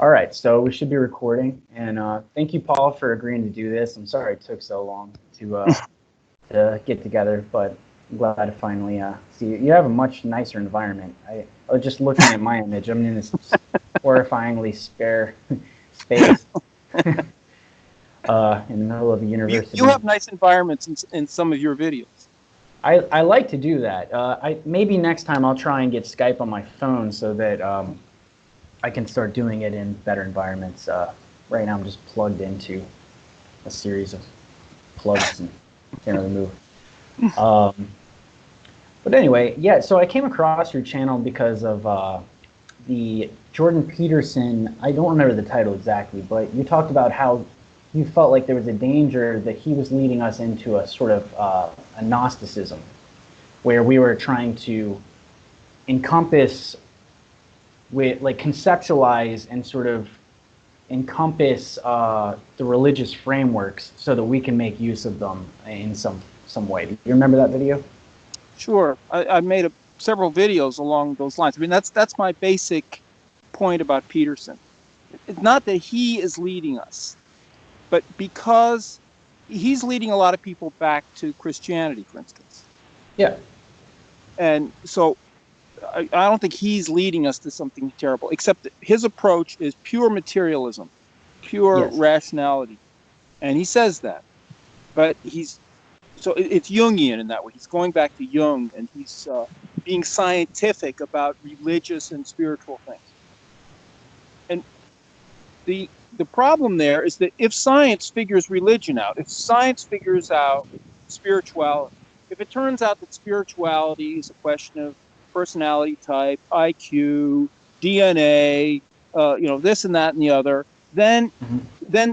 All right, so we should be recording, and thank you, Paul, for agreeing to do this. I'm sorry it took so long to get together, but I'm glad to finally see you. You have a much nicer environment. I was just looking at my image. I'm in this horrifyingly spare space in the middle of a university. You have nice environments in some of your videos. I like to do that. Maybe next time I'll try and get Skype on my phone so that I can start doing it in better environments. Right now I'm just plugged into a series of plugs and can't really move. But anyway, yeah, so I came across your channel because of the Jordan Peterson, I don't remember the title exactly, but you talked about how you felt like there was a danger that he was leading us into a sort of a Gnosticism, where we were trying to encompass, conceptualize and sort of encompass the religious frameworks so that we can make use of them in some way. Do you remember that video? Sure, I made several videos along those lines. I mean, that's my basic point about Peterson. It's not that he is leading us, but because he's leading a lot of people back to Christianity, for instance. Yeah. And so I don't think he's leading us to something terrible, except that his approach is pure materialism, pure rationality. And he says that. But it's Jungian in that way. He's going back to Jung, and he's being scientific about religious and spiritual things. And the problem there is that if science figures religion out, if science figures out spirituality, if it turns out that spirituality is a question of personality type, IQ, DNA, this and that and the other, then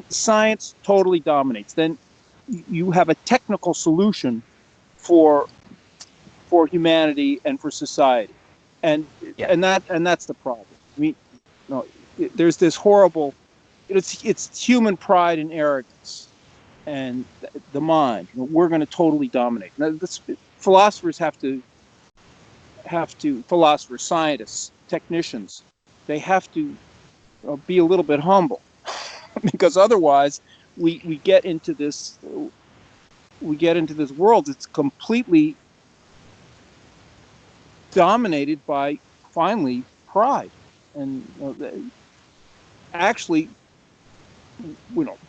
science totally dominates. Then you have a technical solution for humanity and for society, and that's the problem. I mean, there's this horrible. It's human pride and arrogance, and the mind. We're going to totally dominate. Now, philosophers philosophers, scientists, technicians, they have to be a little bit humble, because otherwise we get into this world that's completely dominated by finally pride. And actually,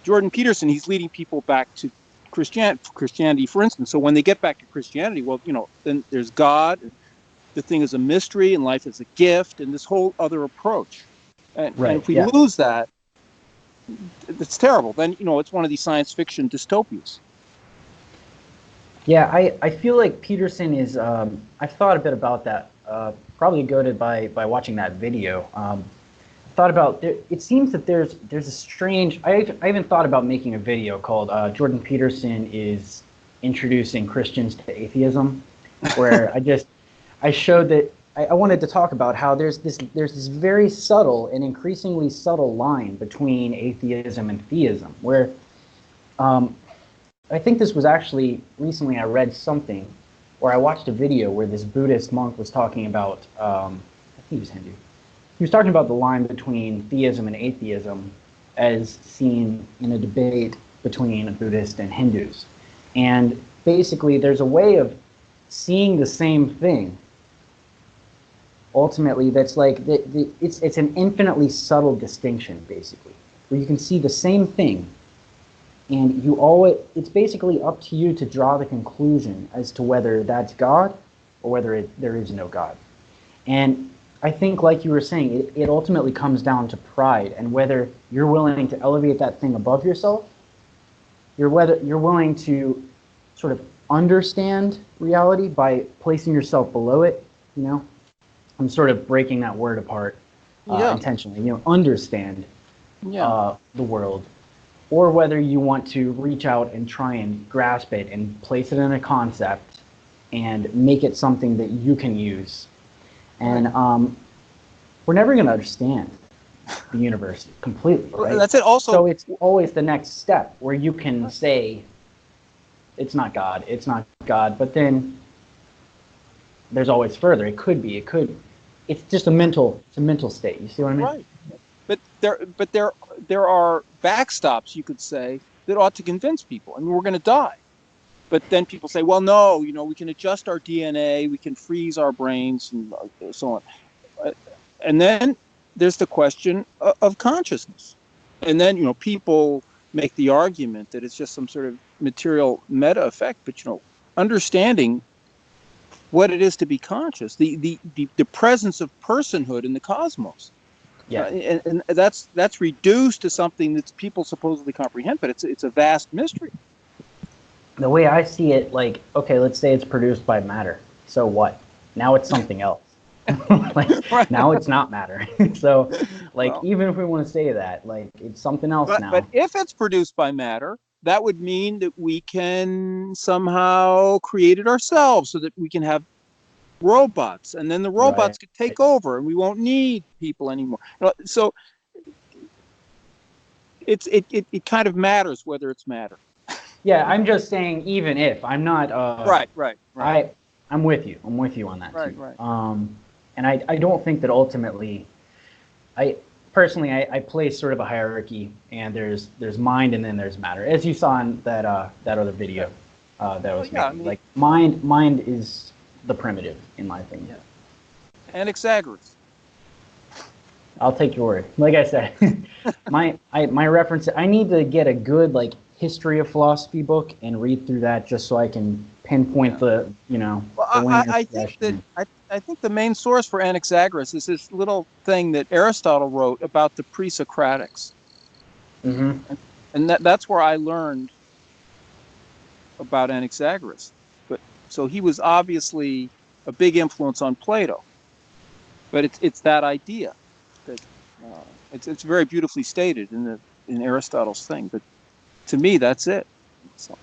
Jordan Peterson, he's leading people back to Christianity, for instance. So when they get back to Christianity, well, then there's God. The thing is a mystery, and life is a gift, and this whole other approach. And if we lose that, it's terrible. Then, it's one of these science fiction dystopias. Yeah, I feel like Peterson is, I've thought a bit about that, probably goaded by watching that video. Thought about, it seems that there's a strange, I even thought about making a video called Jordan Peterson is Introducing Christians to Atheism, where I showed that I wanted to talk about how there's this very subtle and increasingly subtle line between atheism and theism, where I think this was actually recently I read something, or I watched a video where this Buddhist monk was talking about, I think he was Hindu. He was talking about the line between theism and atheism as seen in a debate between Buddhists and Hindus. And basically there's a way of seeing the same thing ultimately that's like it's an infinitely subtle distinction, basically, where you can see the same thing, and it's basically up to you to draw the conclusion as to whether that's God or whether there is no God. And I think, like you were saying, it ultimately comes down to pride, and whether you're willing to elevate that thing above yourself, whether you're willing to sort of understand reality by placing yourself below it. I'm sort of breaking that word apart intentionally. Understand the world, or whether you want to reach out and try and grasp it and place it in a concept and make it something that you can use. And we're never going to understand the universe completely, right? That's it. Also, so it's always the next step where you can say it's not God, but then there's always further. It could be. It's just a mental state. You see what I mean? Right. there are backstops, you could say, that ought to convince people. I mean, we're going to die. But then people say, well, no, we can adjust our DNA, we can freeze our brains, and so on. And then there's the question of consciousness. And then, people make the argument that it's just some sort of material meta effect. But, understanding what it is to be conscious, the presence of personhood in the cosmos. Yeah. And that's reduced to something that people supposedly comprehend, but it's a vast mystery. The way I see it, like, okay, let's say it's produced by matter. So what? Now it's something else. Like, now it's not matter. So, like, well, even if we want to say that, like, it's something else now. But if it's produced by matter, that would mean that we can somehow create it ourselves, so that we can have robots, and then the robots could take over, and we won't need people anymore. So it kind of matters whether it's matter. Yeah, I'm just saying, even if I'm not. Right. I'm with you. I'm with you on that too. Right. And I don't think that ultimately, I place sort of a hierarchy, and there's mind and then there's matter, as you saw in that other video that was made. I mean, like mind is the primitive, in my opinion. Yeah. Anaxagoras. I'll take your word. Like I said, my reference. I need to get a good history of philosophy book and read through that just so I can pinpoint the Well, I think the main source for Anaxagoras is this little thing that Aristotle wrote about the pre-Socratics. Mm-hmm. And that's where I learned about Anaxagoras. But so he was obviously a big influence on Plato. But it's that idea that it's very beautifully stated in Aristotle's thing. But to me, that's it. So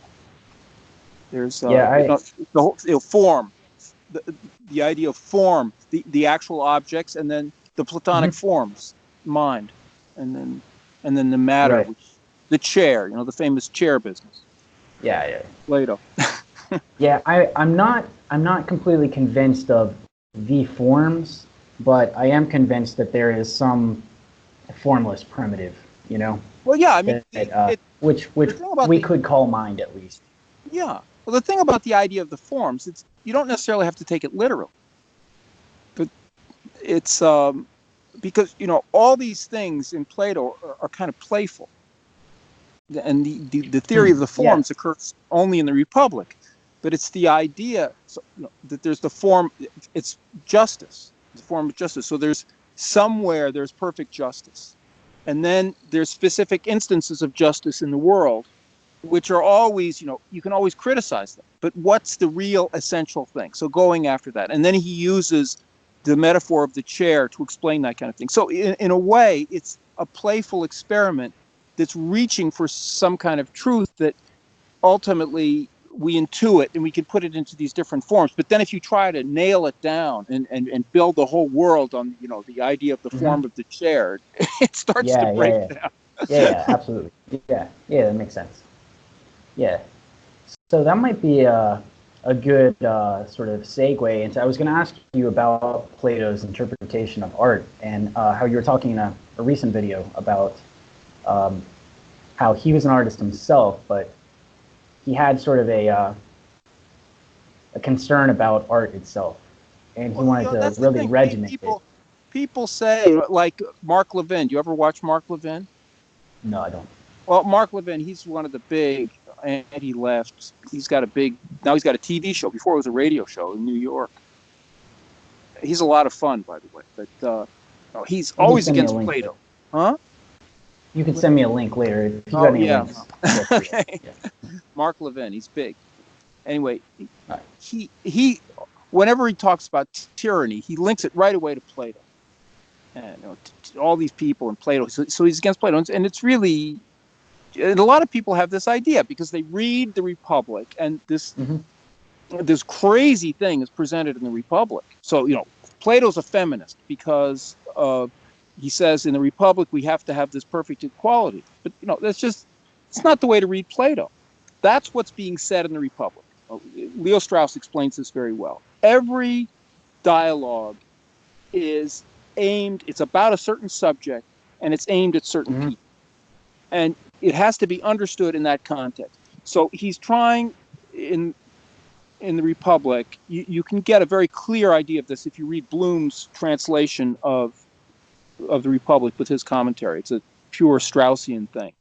there's the whole form, the idea of form, the actual objects, and then the Platonic forms, mind, and then the matter, which the chair, the famous chair business. Yeah. Plato. Yeah, I'm not completely convinced of the forms, but I am convinced that there is some formless primitive, Well, yeah, I mean, which we could call mind, at least. Yeah. Well, the thing about the idea of the forms, you don't necessarily have to take it literal, but it's because all these things in Plato are kind of playful, and the theory of the forms occurs only in the Republic, but it's the idea that there's the form. It's justice, the form of justice. So there's perfect justice. And then there's specific instances of justice in the world, which are always, you can always criticize them. But what's the real essential thing? So going after that. And then he uses the metaphor of the chair to explain that kind of thing. So in a way, it's a playful experiment that's reaching for some kind of truth that ultimately we intuit, and we can put it into these different forms. But then if you try to nail it down and build the whole world on, the idea of the form of the chair, it starts to break down. Yeah, absolutely. Yeah, that makes sense. Yeah. So that might be a good sort of segue into, I was going to ask you about Plato's interpretation of art, and how you were talking in a recent video about how he was an artist himself, but he had sort of a concern about art itself, and he wanted to really regiment it. People say, like Mark Levin. Do you ever watch Mark Levin? No, I don't. Well, Mark Levin, he's one of the big anti-left. He's got a TV show. Before it was a radio show in New York. He's a lot of fun, by the way. But he's always against Plato. Huh? You can send me a link later if you got any links. Okay. Mark Levin, he's big. Anyway, he whenever he talks about tyranny, he links it right away to Plato. And all these people in Plato. So he's against Plato, and it's really, and a lot of people have this idea because they read the Republic, and this crazy thing is presented in the Republic. So Plato's a feminist because he says in the Republic we have to have this perfect equality. But it's not the way to read Plato. That's what's being said in the Republic. Leo Strauss explains this very well. Every dialogue is aimed, it's about a certain subject, and it's aimed at certain people. And it has to be understood in that context. So he's trying in the Republic, you can get a very clear idea of this if you read Bloom's translation of the Republic with his commentary. It's a pure Straussian thing.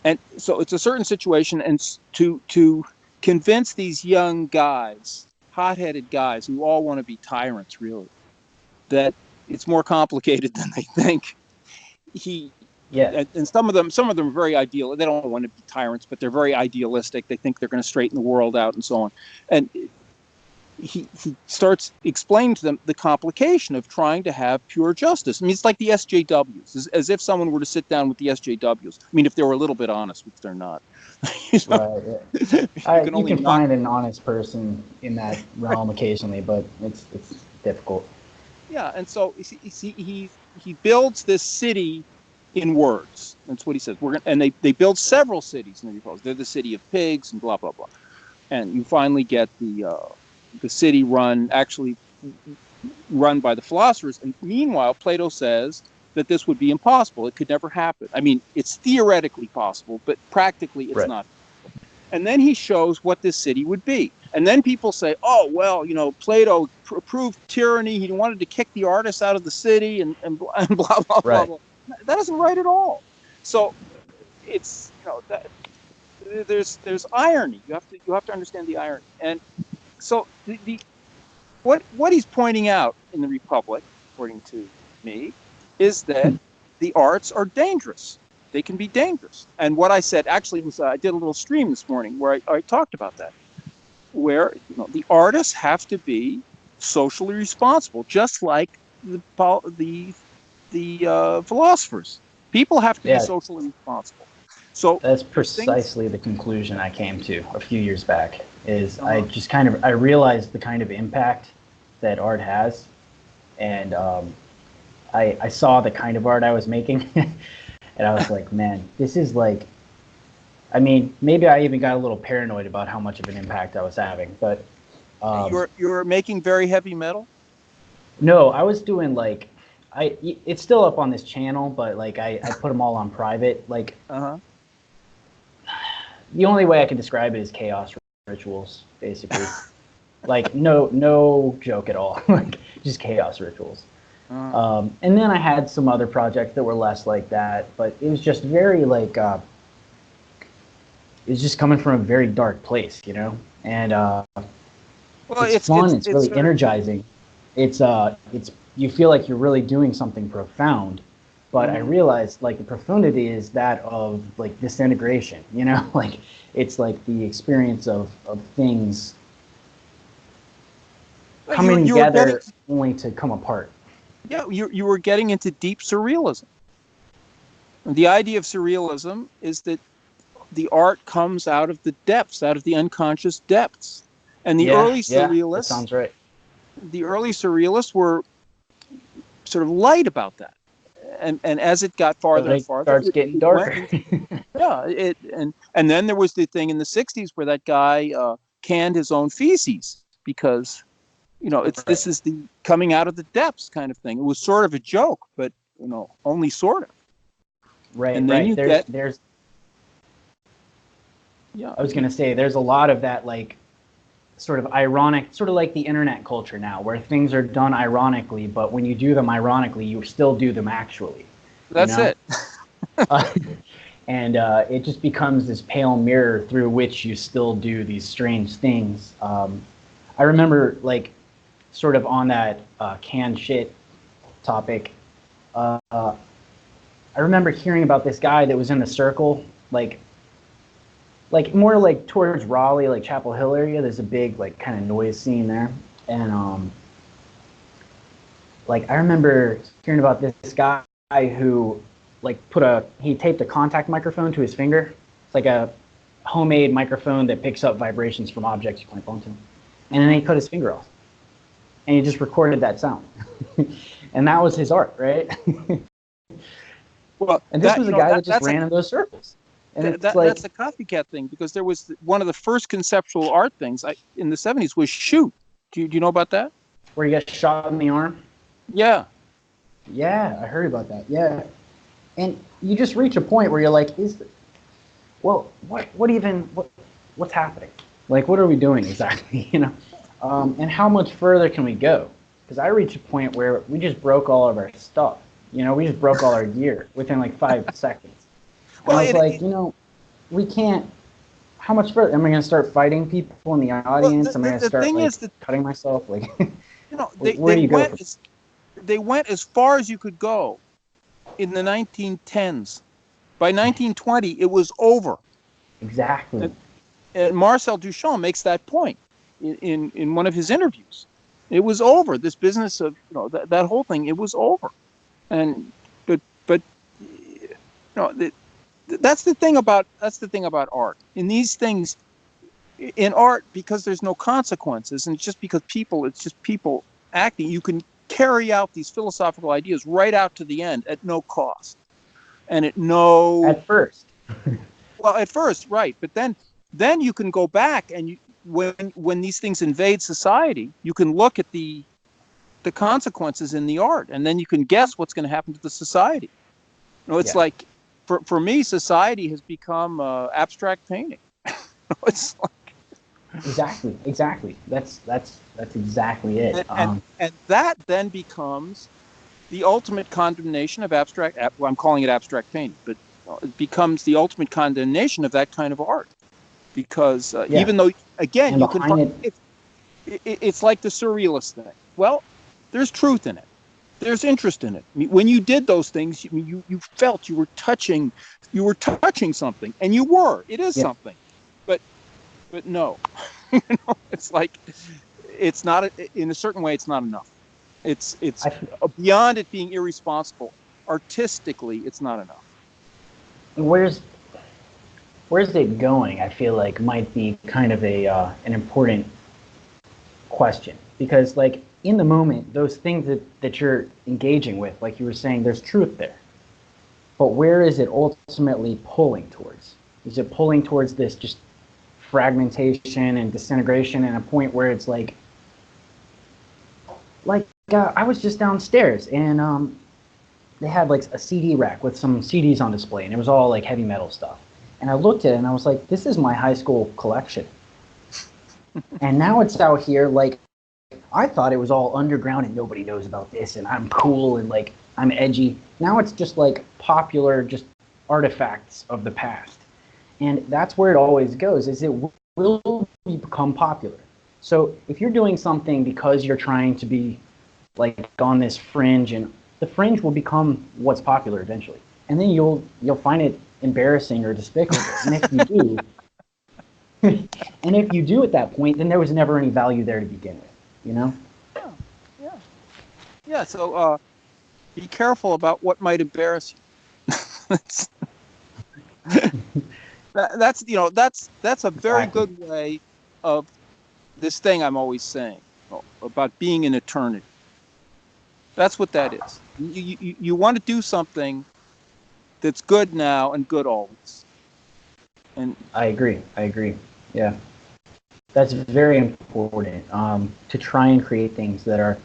And so it's a certain situation, and to convince these young guys, hot-headed guys who all want to be tyrants, really, that it's more complicated than they think. And some of them are very ideal. They don't want to be tyrants, but they're very idealistic. They think they're going to straighten the world out and so on. And he starts explaining to them the complication of trying to have pure justice. I mean, it's like the SJWs, as if someone were to sit down with the SJWs. I mean, if they were a little bit honest, which they're not. You can find an honest person in that realm occasionally, but it's difficult. Yeah, and so he builds this city in words. That's what he says. They build several cities in the Republic. They're the city of pigs and blah blah blah. And you finally get the city run by the philosophers. And meanwhile, Plato says that this would be impossible. It could never happen. I mean, it's theoretically possible, but practically it's not. And then he shows what this city would be. And then people say, oh, well, Plato approved tyranny. He wanted to kick the artists out of the city and blah, blah, blah, blah. That isn't right at all. So it's, there's irony. You have to understand the irony. And so what he's pointing out in the Republic, according to me, is that the arts are dangerous. They can be dangerous. And what I said actually was I did a little stream this morning where I talked about that, where the artists have to be socially responsible, just like the philosophers. People have to be socially responsible. So that's precisely the conclusion I came to a few years back. I realized the kind of impact that art has, and I saw the kind of art I was making, and I was like, man, this is like, I mean, maybe I even got a little paranoid about how much of an impact I was having, but you were making very heavy metal? No, I was doing like, it's still up on this channel, but like I put them all on private. Like, the only way I can describe it is chaos rituals, basically. Like no joke at all, like just chaos rituals. And then I had some other projects that were less like that, but it was just very like, it's just coming from a very dark place, and it's fun. It's really energizing. It's you feel like you're really doing something profound, but I realized like the profundity is that of like disintegration, like it's like the experience of things coming together only to come apart. Yeah, you were getting into deep surrealism. The idea of surrealism is that the art comes out of the depths, out of the unconscious depths. And the early surrealists, that sounds right. The early surrealists were sort of light about that. And as it got farther and farther, it starts getting darker. And then there was the thing in the 60s where that guy canned his own feces because this is the coming out of the depths kind of thing. It was sort of a joke, but only sort of. Right. And then there's I was going to say there's a lot of that like sort of ironic, sort of like the internet culture now, where things are done ironically, but when you do them ironically, you still do them actually. That's it. And it just becomes this pale mirror through which you still do these strange things. I remember, like, sort of on that canned shit topic, I remember hearing about this guy that was in the circle, like more like towards Raleigh, like Chapel Hill area. There's a big like kind of noise scene there, and like I remember hearing about this guy who like he taped a contact microphone to his finger. It's like a homemade microphone that picks up vibrations from objects you clamp onto, and then he cut his finger off, and he just recorded that sound, and that was his art, right? Well, and this was a guy that just ran in those circles. And that's a copycat thing, because there was one of the first conceptual art things in the 70s was shoot. Do you know about that? Where you get shot in the arm? Yeah. Yeah, I heard about that. Yeah, and you just reach a point where you're like, well, what's happening? Like, what are we doing exactly? And how much further can we go? Because I reached a point where we just broke all of our stuff. We just broke all our gear within like 5 seconds. And Well, I was like, we can't. How much further? Am I going to start fighting people in the audience? Am I going to start like cutting myself? Like, where do you go? They went as far as you could go in the 1910s. By 1920, it was over. Exactly. And Marcel Duchamp makes that point in one of his interviews. It was over. This business of that whole thing. It was over. And but that's the thing about art. In these things, in art, because there's no consequences, and it's just people acting. You can carry out these philosophical ideas right out to the end at no cost, and at first. Well, at first, right, but then you can go back and when these things invade society, you can look at the consequences in the art, and then you can guess what's going to happen to the society. It's like for me, society has become abstract painting. It's like Exactly. That's exactly it. And that then becomes the ultimate condemnation of abstract. Well, I'm calling it abstract painting, but it becomes the ultimate condemnation of that kind of art, because even though, again, you can. It's like the surrealist thing. Well, there's truth in it. There's interest in it. I mean, when you did those things, you felt you were touching something, and you were. It is something, but no, it's like it's not. In a certain way, it's not enough. It's beyond it being irresponsible. Artistically, it's not enough. Where's it going? I feel like might be kind of an important question, because like in the moment, those things that you're engaging with, like you were saying, there's truth there. But where is it ultimately pulling towards? Is it pulling towards this just fragmentation and disintegration, and a point where it's like I was just downstairs, and they had like a CD rack with some CDs on display, and it was all like heavy metal stuff. And I looked at it and I was like, this is my high school collection. And now it's out here, like, I thought it was all underground and nobody knows about this, and I'm cool and like I'm edgy. Now it's just like popular, just artifacts of the past. And that's where it always goes, is it will become popular. So if you're doing something because you're trying to be like on this fringe, and the fringe will become what's popular eventually. And then you'll find it embarrassing or despicable. And if you do, at that point, then there was never any value there to begin with, Yeah. So be careful about what might embarrass you. That's a very good way of this thing I'm always saying about being in eternity. That's what that is. You want to do something that's good now and good always. And I agree. Yeah, that's very important, to try and create things that are.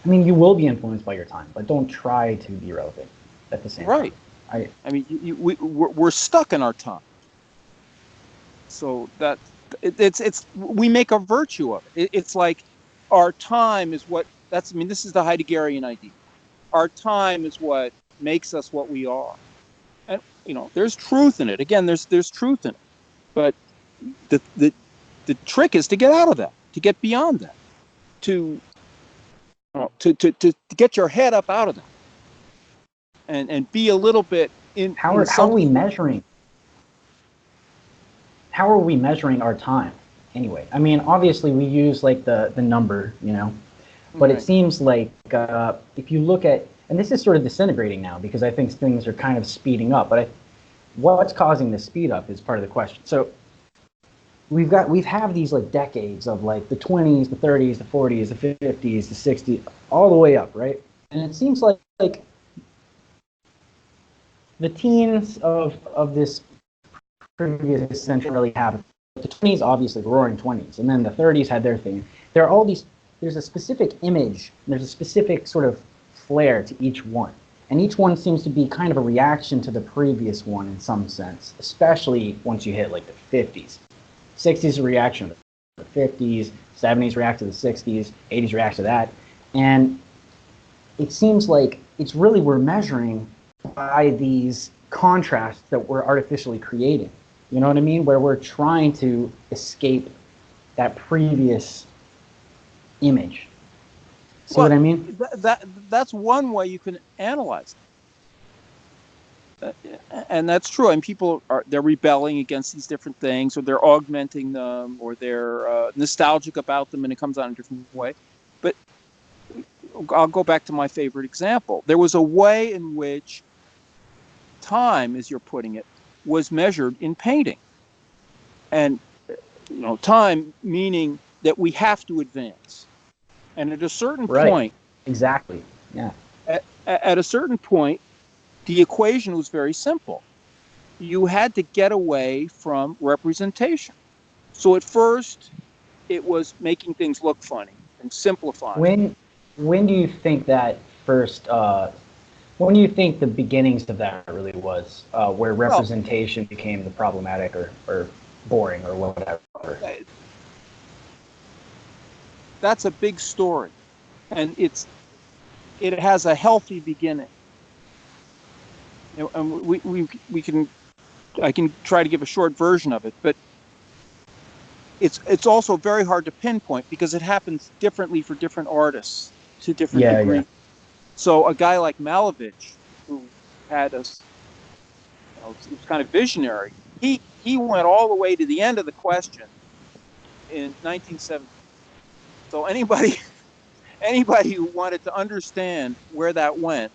I mean, you will be influenced by your time, but don't try to be relevant at the same time. Right. I mean, we're stuck in our time. So that we make a virtue of it. It's like our time is what. This is the Heideggerian idea. Our time is what makes us what we are. And there's truth in it. Again, there's truth in it. But the trick is to get out of that, to get beyond that, to get your head up out of that, and be a little bit in. How are we measuring? How are we measuring our time anyway? I mean, obviously we use like the number, but It seems like if you look at, and this is sort of disintegrating now because I think things are kind of speeding up, but what's causing the speed up is part of the question. So we've had these like decades of like the 20s, the 30s, the 40s, the 50s, the 60s, all the way up, right? And it seems like the teens of this previous century really have the 20s, obviously the roaring 20s, and then the 30s had their thing. There are all these. There's a specific image. There's a specific sort of flair to each one. And each one seems to be kind of a reaction to the previous one in some sense, especially once you hit like the 50s. 60s a reaction to the 50s, 70s react to the 60s, 80s react to that. And it seems like it's really we're measuring by these contrasts that we're artificially creating. You know what I mean? Where we're trying to escape that previous image. See what I mean? That's one way you can analyze it. And that's true. And people they're rebelling against these different things, or they're augmenting them, or they're nostalgic about them, and it comes out in a different way. But I'll go back to my favorite example. There was a way in which time, as you're putting it, was measured in painting. And time meaning that we have to advance. And at a certain point, exactly, yeah. At a certain point, the equation was very simple. You had to get away from representation. So at first, it was making things look funny and simplifying. When do you think that first? When do you think the beginnings of that really was, where representation became the problematic or boring or whatever? That's a big story, and it has a healthy beginning. And I can try to give a short version of it, but it's also very hard to pinpoint because it happens differently for different artists to different degrees. Yeah. So a guy like Malevich, who had was kind of visionary, he went all the way to the end of the question in 1970. So anybody who wanted to understand where that went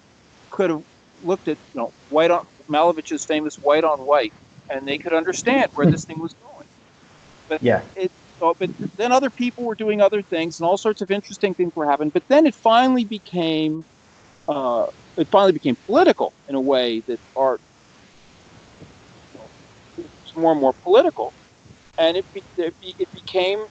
could have looked at Malevich's famous white on white, and they could understand where this thing was going. But but then other people were doing other things, and all sorts of interesting things were happening. But then it finally became political in a way that art was more and more political, and it became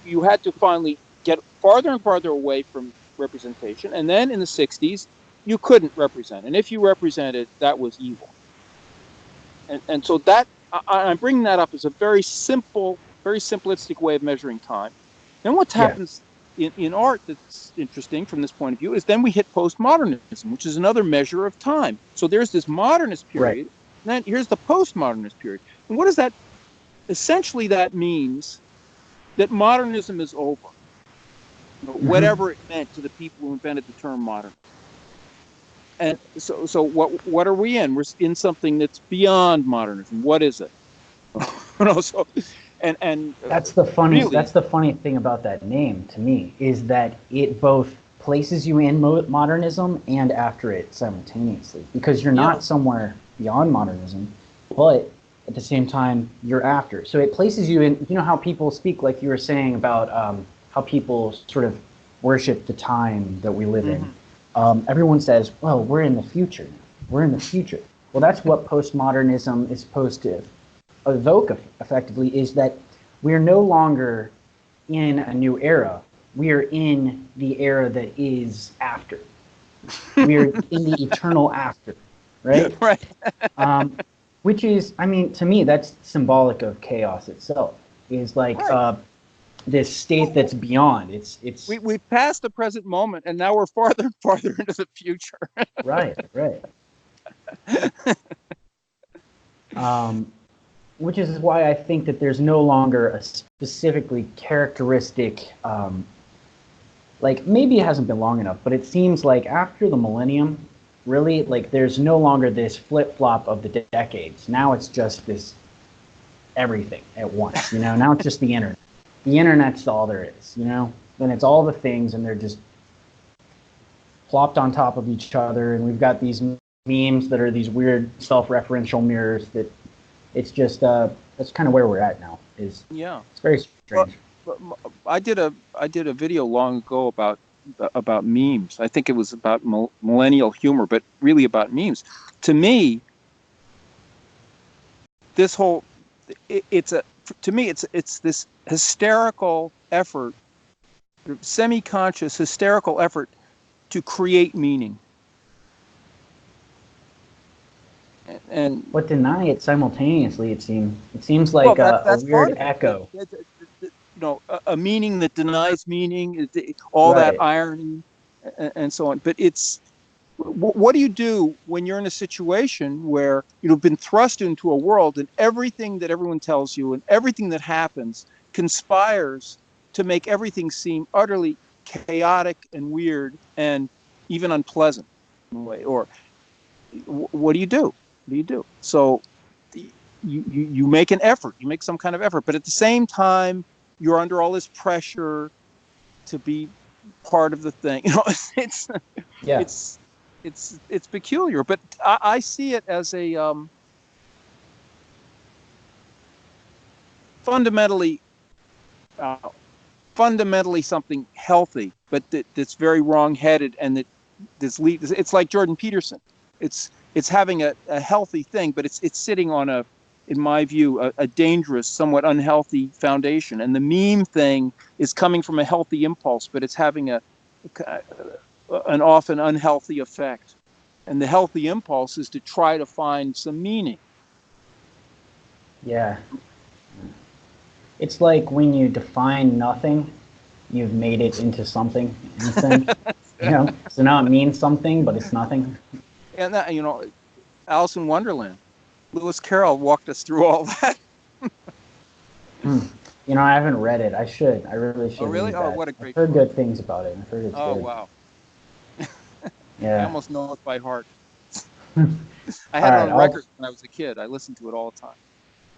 you had to finally get farther and farther away from representation. And then in the 60s, you couldn't represent. And if you represented, that was evil. And so that, I'm bringing that up as a very simple, very simplistic way of measuring time. Then what happens in art that's interesting from this point of view is then we hit postmodernism, which is another measure of time. So there's this modernist period, and then here's the postmodernist period. And what does that, essentially that means that modernism is over, whatever it meant to the people who invented the term modernism. And so what are we in? We're in something that's beyond modernism. What is it? And that's the funny thing about that name to me, is that it both places you in modernism and after it simultaneously, because you're not somewhere beyond modernism, but at the same time you're after. So it places you in, how people speak, like you were saying about how people sort of worship the time that we live in. Everyone says, well, we're in the future now. We're in the future. Well, that's what postmodernism is supposed to evoke effectively, is that we're no longer in a new era. We are in the era that is after. We are in the eternal after, right? Right. Which is, to me, that's symbolic of chaos itself. Is like this state that's beyond. We've passed the present moment, and now we're farther and farther into the future. Right. Which is why I think that there's no longer a specifically characteristic, maybe it hasn't been long enough, but it seems like after the millennium, really, there's no longer this flip-flop of the decades. Now it's just this everything at once, now it's just the internet. The internet's all there is, and it's all the things, and they're just plopped on top of each other, and we've got these memes that are these weird self-referential mirrors that it's just that's kind of where we're at now. It's very strange. But I did a video long ago about memes. I think it was about millennial humor, but really about memes. To me, this whole it's this hysterical effort, semi-conscious hysterical effort to create meaning. And but deny it simultaneously. It seems like a weird echo. A meaning that denies meaning, all that irony, and so on. But what do you do when you're in a situation where you've been thrust into a world and everything that everyone tells you and everything that happens conspires to make everything seem utterly chaotic and weird and even unpleasant in a way? Or what do you do? What do you do? So you make an effort, you make some kind of effort, but at the same time, you're under all this pressure to be part of the thing. It's peculiar, but I see it as a fundamentally something healthy, but that's very wrong-headed, and it's like Jordan Peterson. It's having a healthy thing, but it's sitting on in my view, a dangerous, somewhat unhealthy foundation. And the meme thing is coming from a healthy impulse, but it's having an often unhealthy effect. And the healthy impulse is to try to find some meaning. Yeah. It's like when you define nothing, you've made it into something, in a sense. So now it means something, but it's nothing. And that, Alice in Wonderland, Lewis Carroll walked us through all that. I haven't read it. I should. I really should. Oh, really? Read that. What a great I've heard book. good things about it. I've heard it's good. Wow. Yeah. I almost know it by heart. I had it on record when I was a kid. I listened to it all the time.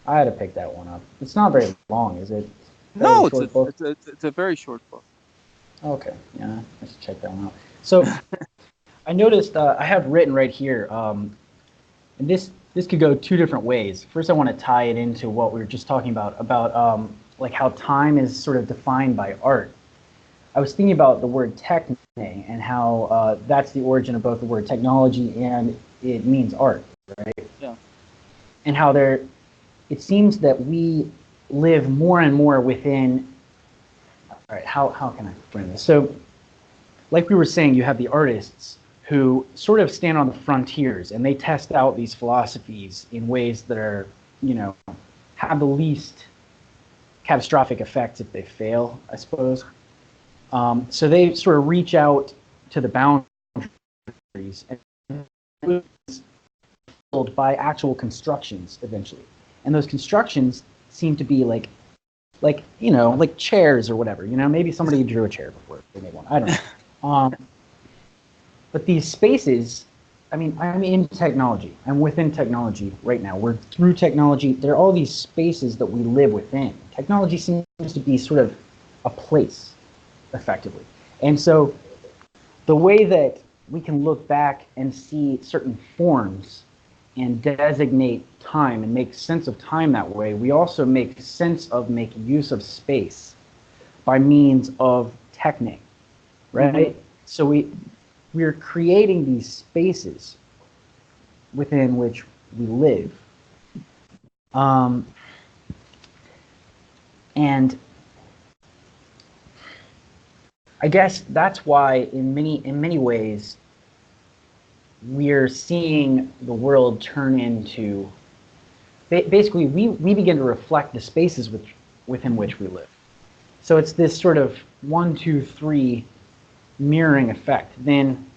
I had to pick that one up. It's not very long, is it? No, it's a very short book. Okay. Yeah, I should check that one out. So I noticed I have written right here, and this could go two different ways. First, I want to tie it into what we were just talking about like how time is sort of defined by art. I was thinking about the word techne and how that's the origin of both the word technology and it means art, right? Yeah. And how it seems that we live more and more within. All right, how can I frame this? So, like we were saying, you have the artists who sort of stand on the frontiers and they test out these philosophies in ways that are, have the least catastrophic effects if they fail, I suppose. So they sort of reach out to the boundaries and filled by actual constructions eventually. And those constructions seem to be like chairs or whatever. Maybe somebody drew a chair before they made one. I don't know. But these spaces, I'm in technology. I'm within technology right now. We're through technology. There are all these spaces that we live within. Technology seems to be sort of a place, effectively. And so the way that we can look back and see certain forms and designate time and make sense of time that way, we also make use of space by means of techne, right? Mm-hmm. So we're creating these spaces within which we live. And I guess that's why in many ways we're seeing the world turn into basically we begin to reflect the spaces within which we live. So it's this sort of 1, 2, 3 mirroring effect. Then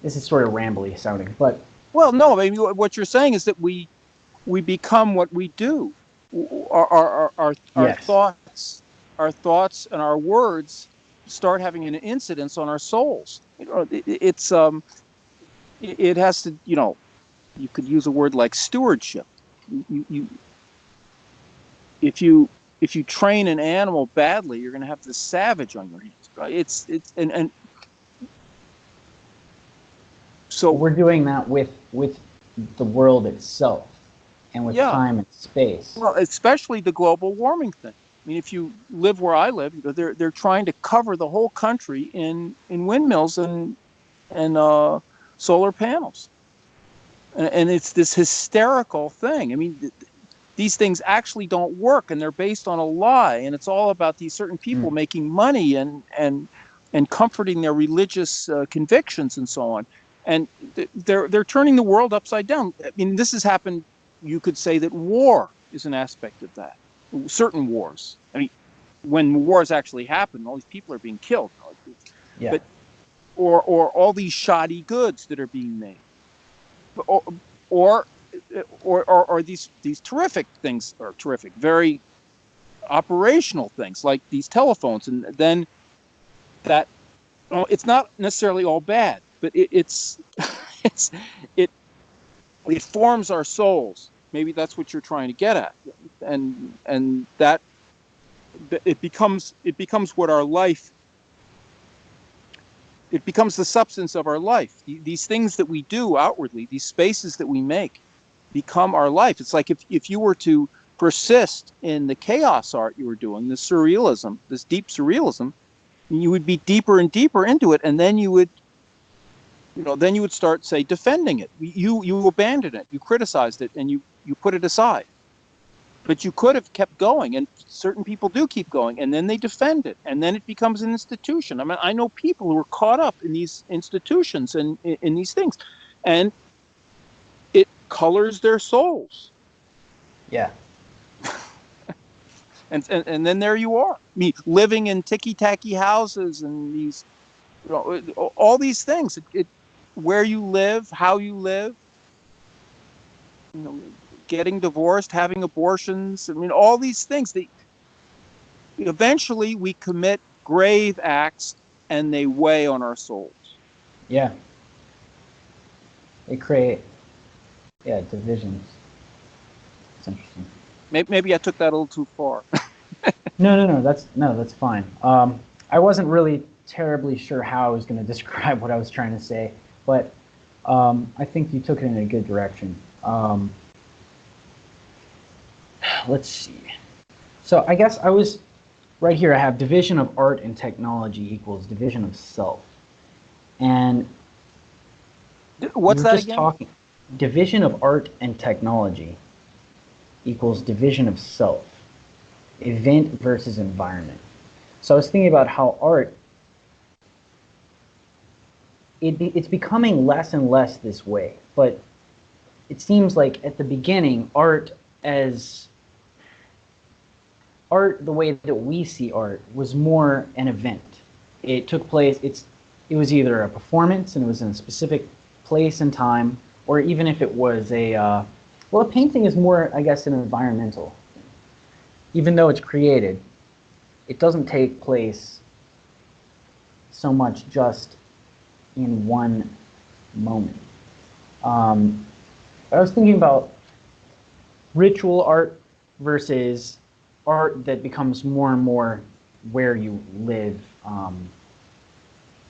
this is sort of rambly sounding, but no, what you're saying is that we become what we do. Our yes. Our thoughts and our words start having an incidence on our souls. It has to, you could use a word like stewardship. If you train an animal badly, you're going to have this savage on your hands. Right? So we're doing that with the world itself and with time and space. Well, especially the global warming thing. If you live where I live, they're trying to cover the whole country in windmills and solar panels, and it's this hysterical thing. These things actually don't work, and they're based on a lie, and it's all about these certain people making money and and comforting their religious convictions and so on. And they're turning the world upside down. I mean, this has happened. You could say that war is an aspect of that. Certain wars. I mean, when wars actually happen, all these people are being killed. Yeah. But or all these shoddy goods that are being made, or these terrific things, or terrific, very operational things like these telephones, and then that it's not necessarily all bad, but it's it forms our souls. Maybe that's what you're trying to get at, and that it becomes what our life. It becomes the substance of our life. These things that we do outwardly, these spaces that we make, become our life. It's like if you were to persist in the chaos art you were doing, the surrealism, this deep surrealism, you would be deeper and deeper into it, and then you would start, say, defending it. You abandoned it, you criticized it, and you put it aside. But you could have kept going, and certain people do keep going, and then they defend it, and then it becomes an institution. I mean, I know people who are caught up in these institutions and in these things, and it colors their souls. Yeah. And then there you are, me living in ticky-tacky houses and these, all these things. Where you live, how you live, getting divorced, having abortions. I mean, all these things. Eventually, we commit grave acts, and they weigh on our souls. Yeah. They create, divisions. It's interesting. Maybe I took that a little too far. No. That's fine. I wasn't really terribly sure how I was going to describe what I was trying to say, but I think you took it in a good direction. Let's see. So I guess I was right here. I have division of art and technology equals division of self. And what's that again? Division of art and technology equals division of self. Event versus environment. So I was thinking about how art, it's becoming less and less this way. But it seems like at the beginning, the way that we see art was more an event. It took place, it was either a performance and it was in a specific place and time, or even if it was a painting is more, I guess, an environmental. Even though it's created, it doesn't take place so much just in one moment. I was thinking about ritual art versus art that becomes more and more where you live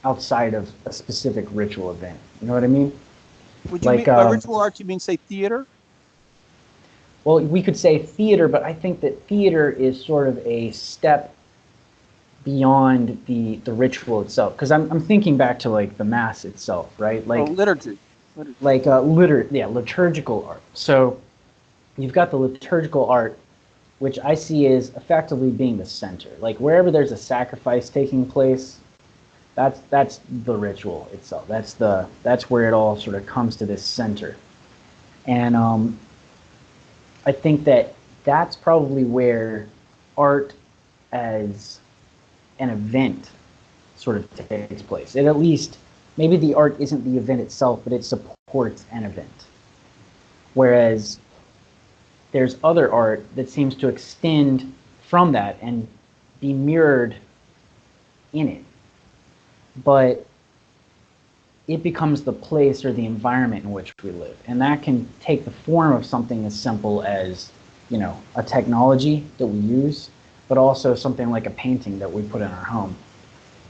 outside of a specific ritual event. You know what I mean? Would you mean by ritual art, you mean, say, theater? Well, we could say theater, but I think that theater is sort of a step beyond the ritual itself. Because I'm thinking back to like the mass itself, right? Like liturgy. Like liturgical art. So you've got the liturgical art, which I see as effectively being the center. Like wherever there's a sacrifice taking place, that's the ritual itself. That's where it all sort of comes to this center. And I think that's probably where art as an event sort of takes place. It at least, maybe the art isn't the event itself, but it supports an event. Whereas there's other art that seems to extend from that and be mirrored in it. But it becomes the place or the environment in which we live. And that can take the form of something as simple as, a technology that we use, but also something like a painting that we put in our home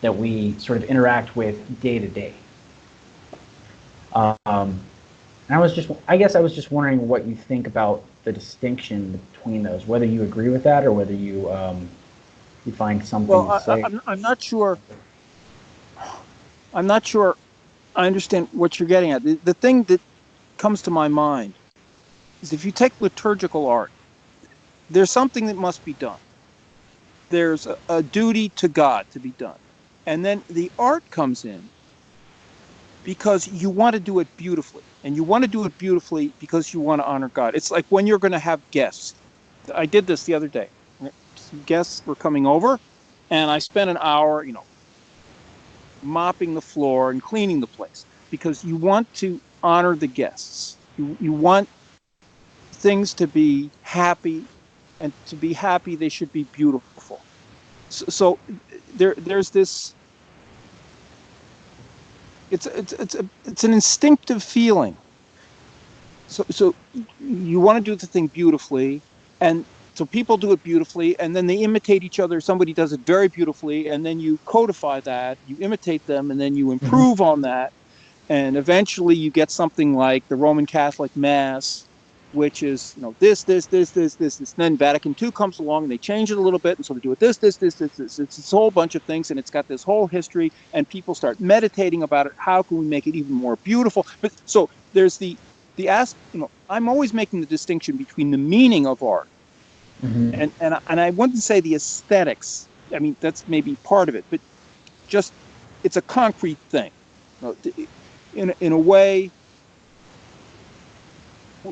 that we sort of interact with day to day. And I guess I was just wondering what you think about the distinction between those, whether you agree with that or whether you find something to say. I'm not sure. I'm not sure I understand what you're getting at. The thing that comes to my mind is if you take liturgical art, there's something that must be done. There's a duty to God to be done. And then the art comes in because you want to do it beautifully. And you want to do it beautifully because you want to honor God. It's like when you're going to have guests. I did this the other day. Some guests were coming over, and I spent an hour, mopping the floor and cleaning the place because you want to honor the guests. You want things to be happy, and to be happy, they should be beautiful. So there's this. It's an instinctive feeling. So you want to do the thing beautifully, and so people do it beautifully, and then they imitate each other. Somebody does it very beautifully, and then you codify that, you imitate them, and then you improve on that, and eventually you get something like the Roman Catholic Mass, which is this. Then Vatican II comes along and they change it a little bit, and so they do it this. It's this whole bunch of things, and it's got this whole history, and people start meditating about it. How can we make it even more beautiful? But so there's the I'm always making the distinction between the meaning of art and I wouldn't say the aesthetics. I mean, that's maybe part of it, but just it's a concrete thing. In a way,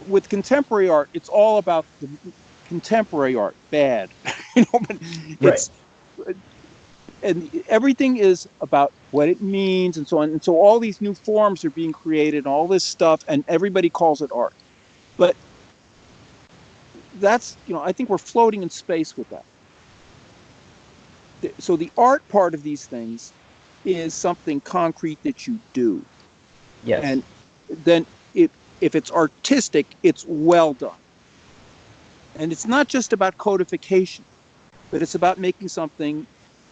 with contemporary art, it's all about the contemporary art, bad. But it's and everything is about what it means and so on. And so all these new forms are being created and all this stuff, and everybody calls it art. But that's, I think we're floating in space with that. So the art part of these things is something concrete that you do. Yes. And then if it's artistic, it's well done. And it's not just about codification, but it's about making something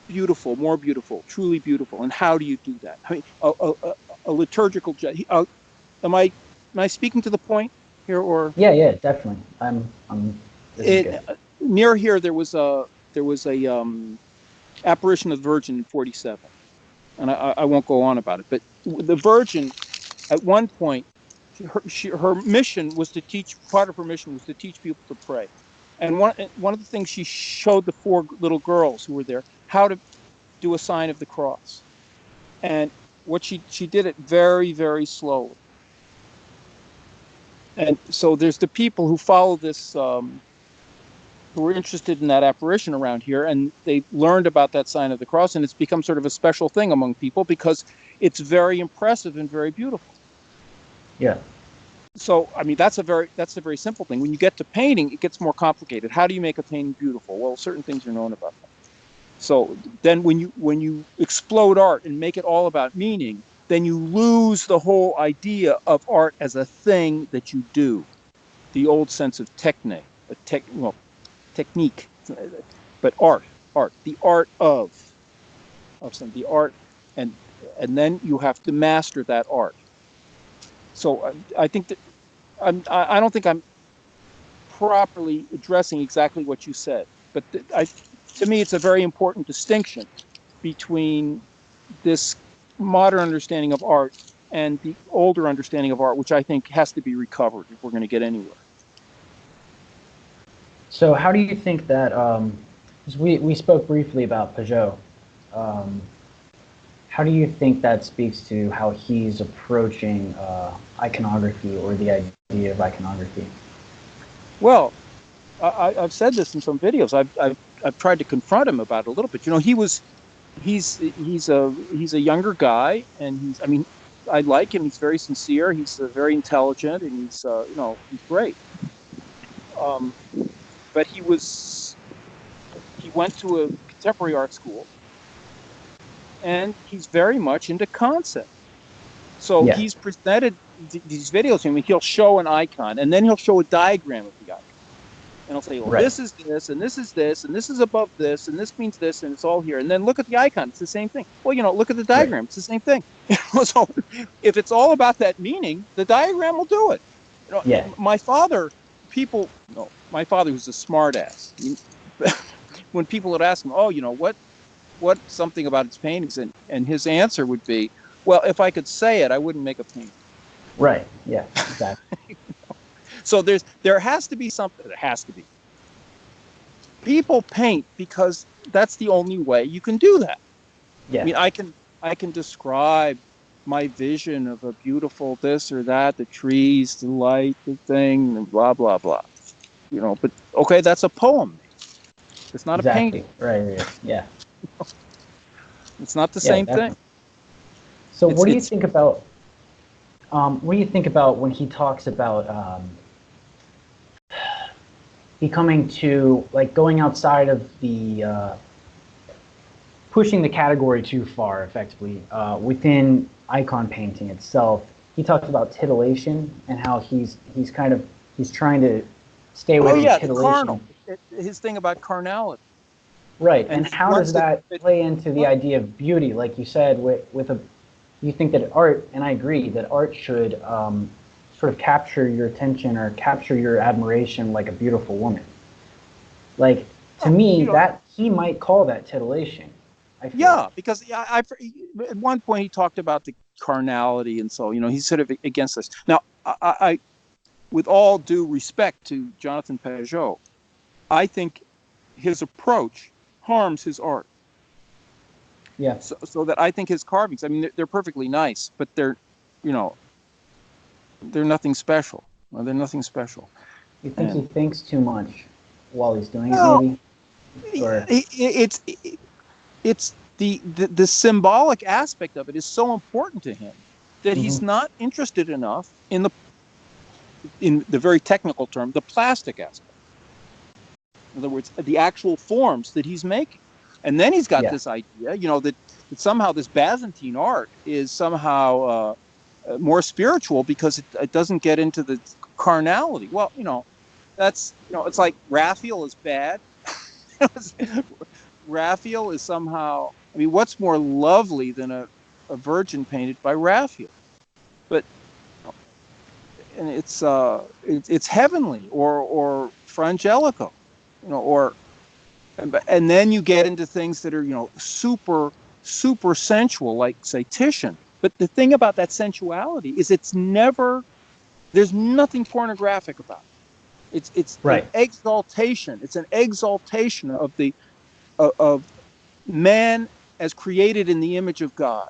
beautiful, more beautiful, truly beautiful. And how do you do that? I mean, a liturgical. Am I speaking to the point here, or? Yeah, definitely. Near here, there was a apparition of the Virgin in 47, and I won't go on about it. But the Virgin, at one point, her mission was to teach. Part of her mission was to teach people to pray. And one of the things she showed the 4 little girls who were there how to do a sign of the cross. And what she did it very, very slowly. And so there's the people who follow this, who were interested in that apparition around here, and they learned about that sign of the cross, and it's become sort of a special thing among people because it's very impressive and very beautiful. Yeah. So, I mean, that's a very simple thing. When you get to painting, it gets more complicated. How do you make a painting beautiful? Well, certain things are known about that. So then when you explode art and make it all about meaning, then you lose the whole idea of art as a thing that you do. The old sense of technique, but art, the art of something, the art, and then you have to master that art. So I think that I don't think I'm properly addressing exactly what you said, but to me, it's a very important distinction between this modern understanding of art and the older understanding of art, which I think has to be recovered if we're going to get anywhere. So how do you think that, we spoke briefly about Pageau, how do you think that speaks to how he's approaching iconography, or the idea of iconography? Well, I've said this in some videos. I've tried to confront him about it a little bit. He's a younger guy, and I like him. He's very sincere. He's very intelligent, and he's great. But he went to a contemporary art school, and he's very much into concept. So he's presented these videos to him. He'll show an icon, and then he'll show a diagram of the icon. And he'll say, well, this is this, and this is this, and this is above this, and this means this, and it's all here. And then look at the icon. It's the same thing. Well, look at the diagram. It's the same thing. So if it's all about that meaning, the diagram will do it. My father, my father was a smart ass. When people would ask him, what something about his paintings, and his answer would be, well, if I could say it, I wouldn't make a painting. Right. Yeah, exactly. So there has to be something. There has to be. People paint because that's the only way you can do that. Yeah. I mean, I can describe my vision of a beautiful this or that, the trees, the light, the thing, and blah blah blah. You know, but okay, that's a poem. It's not a Exactly. painting. Right. Yeah. It's not the Yeah. same thing. Definitely. So, It's what do you it's think about? What do you think about when he talks about becoming too, like, going outside of the pushing the category too far, effectively, within icon painting itself? He talks about titillation and how he's kind of he's trying to stay away oh from yeah, the carnal. titillation. His thing about carnality, Right, and and he how does wants to that play into the idea of beauty? Like you said, with a, you think that art, and I agree that art should sort of capture your attention or capture your admiration like a beautiful woman. Like, to me, you know, that he might call that titillation. I feel like. yeah, because at one point he talked about the carnality, and so he's sort of against this. Now, I with all due respect to Jonathan Pageau, I think his approach harms his art. Yeah. So that I think his carvings, I mean, they're perfectly nice, but you know, they're nothing special. Well, they're nothing special. You think he And thinks too much while he's doing it, well, maybe? Or it's the symbolic aspect of it is so important to him that mm-hmm. he's not interested enough in the very technical term, the plastic aspect. In other words, the actual forms that he's making. And then he's got Yeah. this idea, that somehow this Byzantine art is somehow more spiritual because it doesn't get into the carnality. Well, that's, it's like Raphael is bad. Raphael is somehow, I mean, what's more lovely than a virgin painted by Raphael? But, and it's heavenly, or Frangelico, or and then you get into things that are super sensual, like, say, Titian. But the thing about that sensuality is there's nothing pornographic about it. It's an Right. exaltation. It's an exaltation of man as created in the image of God.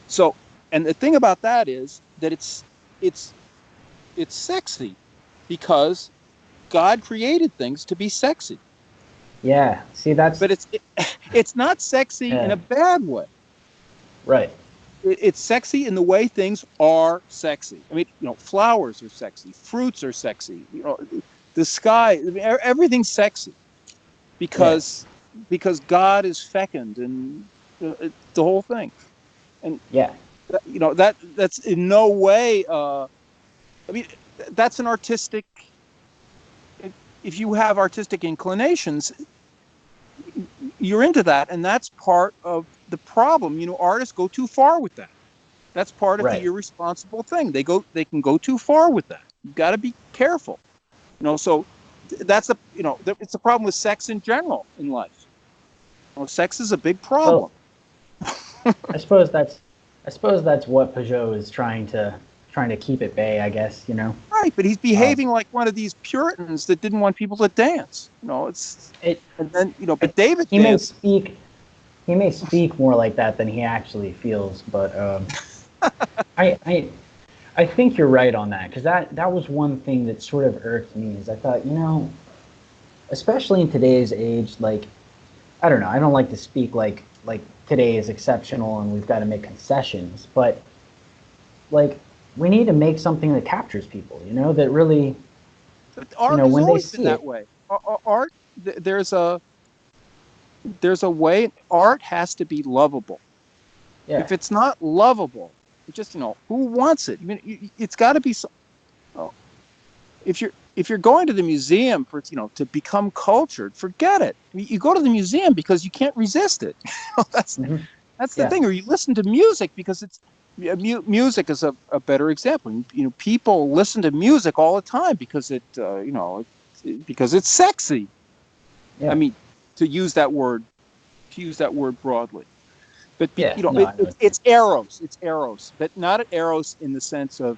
So, and the thing about that is that it's sexy because God created things to be sexy. Yeah. See, that's But it's not sexy in yeah. a bad way. Right. It's sexy in the way things are sexy. I mean, flowers are sexy, fruits are sexy. The sky, I mean, everything's sexy Yeah. because God is fecund, and the whole thing. And Yeah. that's in no way. I mean, that's an artistic. If you have artistic inclinations, you're into that, and that's part of the problem. Artists go too far with that. That's part of the Right. irresponsible thing. They can go too far with that. You've got to be careful. So that's it's a problem with sex in general in life. Sex is a big problem. Well, I suppose that's what Pageau is trying to keep at bay, I guess, Right, but he's Um, behaving like one of these Puritans that didn't want people to dance. it And then but David he may danced. speak he may speak more like that than he actually feels, but I I I think you're right on that, because that was one thing that sort of irked me. Is I thought, especially in today's age, like, I don't know, I don't like to speak like today is exceptional and we've got to make concessions, but like, we need to make something that captures people, that really, But art has when they always been see that it. way. Art, there's a way. Art has to be lovable. Yeah. If it's not lovable, just who wants it? I mean, it's got to be. If you're going to the museum for to become cultured, forget it. I mean, you go to the museum because you can't resist it. that's Hmm. that's the Yeah. thing. Or you listen to music because it's music is a better example. People listen to music all the time because because it's sexy. I Yeah. mean, to use that word broadly. But Yeah. No, I know. it's eros. It's eros, but not eros in the sense of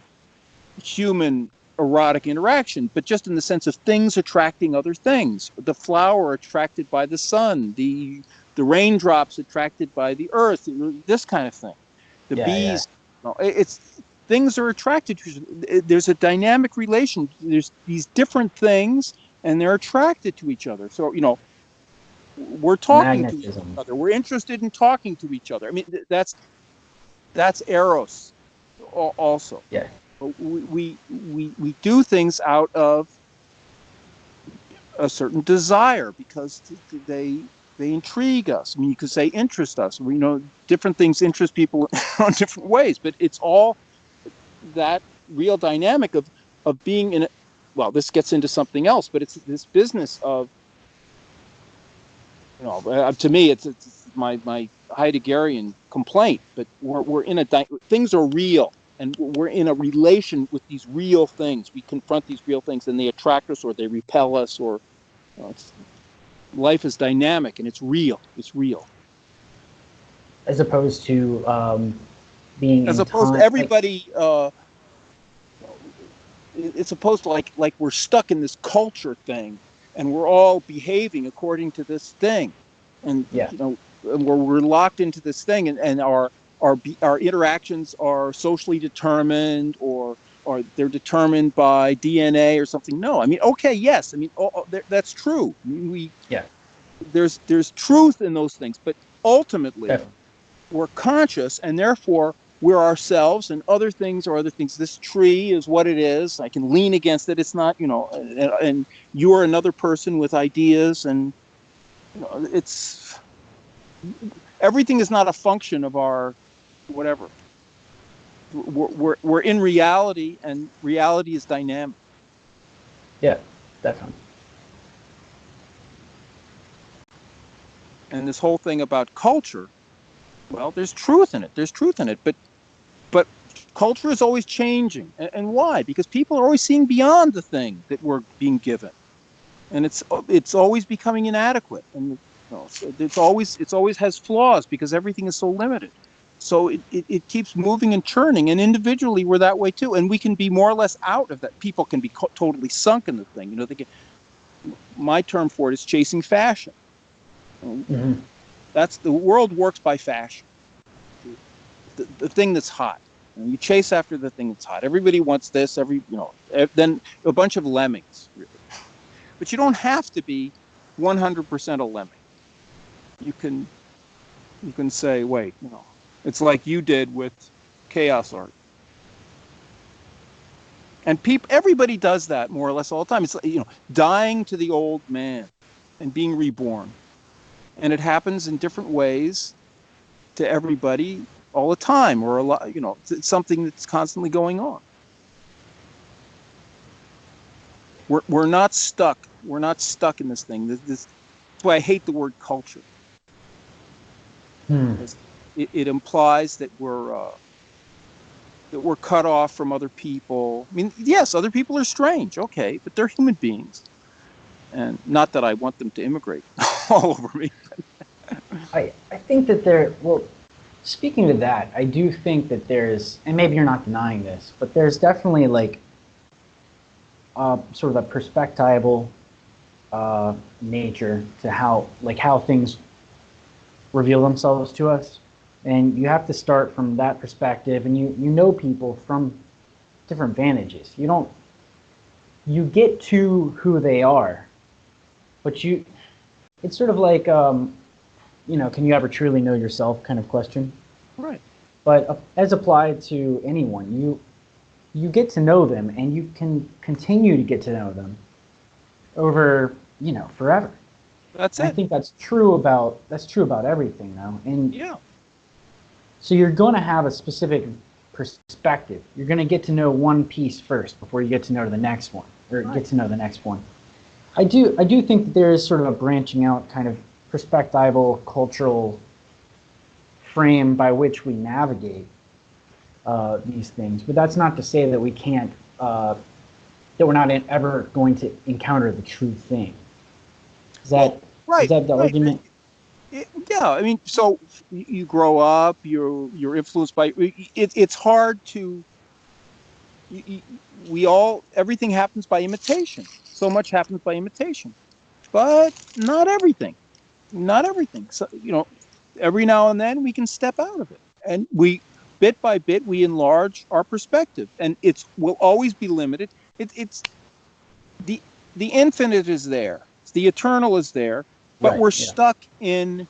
human erotic interaction, but just in the sense of things attracting other things. The flower attracted by the sun, the the raindrops attracted by the earth, this kind of thing. The bees, things are attracted to. There's a dynamic relation. There's these different things, and they're attracted to each other. So we're talking to each other. We're interested in talking to each other. I mean, that's eros, also. Yeah. We do things out of a certain desire because they intrigue us. I mean, you could say interest us. We know different things interest people in different ways, but it's all that real dynamic of being in it. Well, this gets into something else, but it's this business of, to me, it's my Heideggerian complaint. But we're in things are real, and we're in a relation with these real things. We confront these real things, and they attract us, or they repel us, or life is dynamic and it's real. It's real. As opposed to being. As opposed to everybody. It's opposed to like we're stuck in this culture thing, and we're all behaving according to this thing, and we're locked into this thing, and our interactions are socially determined, or they're determined by DNA or something. No, I mean, okay, yes, I mean, that's true. I mean, there's truth in those things, but ultimately we're conscious, and therefore we're ourselves, and other things are other things. This tree is what it is. I can lean against it. It's not, and you are another person with ideas, and it's everything is not a function of our whatever. We're in reality, and reality is dynamic. Yeah, definitely. And this whole thing about culture, well, there's truth in it. There's truth in it, but culture is always changing, and why? Because people are always seeing beyond the thing that we're being given, and it's always becoming inadequate, and it's always has flaws because everything is so limited. So it keeps moving and churning, and individually we're that way too, and we can be more or less out of that. People can be totally sunk in the thing. My term for it is chasing fashion. Mm-hmm. That's the world works by fashion. The thing that's hot. And you chase after the thing that's hot. Everybody wants this. Then a bunch of lemmings, really. But you don't have to be 100% a lemming. You can say, wait, it's like you did with chaos art. And everybody does that more or less all the time. It's like, dying to the old man and being reborn. And it happens in different ways to everybody all the time, or a lot, it's something that's constantly going on. We're not stuck. We're not stuck in this thing. That's why I hate the word culture. It implies that we're cut off from other people. I mean, yes, other people are strange, okay, but they're human beings, and not that I want them to immigrate all over me. I think that speaking to that, I do think that there's, and maybe you're not denying this, but there's definitely sort of a perspectival nature to how things reveal themselves to us, and you have to start from that perspective, and you know people from different vantages. You get to who they are, but it's sort of like can you ever truly know yourself kind of question. Right. But as applied to anyone, you get to know them, and you can continue to get to know them over, forever. That's it. I think that's true about everything, though. And yeah. So you're going to have a specific perspective. You're going to get to know one piece first before you get to know the next one, or get to know the next one. I do think that there is sort of a branching out kind of perspectival cultural frame by which we navigate these things, but that's not to say that we can't, that we're not ever going to encounter the true thing. Is that the argument? Yeah, I mean, so you grow up, you're influenced by it's hard to. Everything happens by imitation. So much happens by imitation, but not everything. not everything. So, every now and then we can step out of it, and bit by bit, we enlarge our perspective, and will always be limited. It's the infinite is there, the eternal is there, but Right, we're yeah. stuck in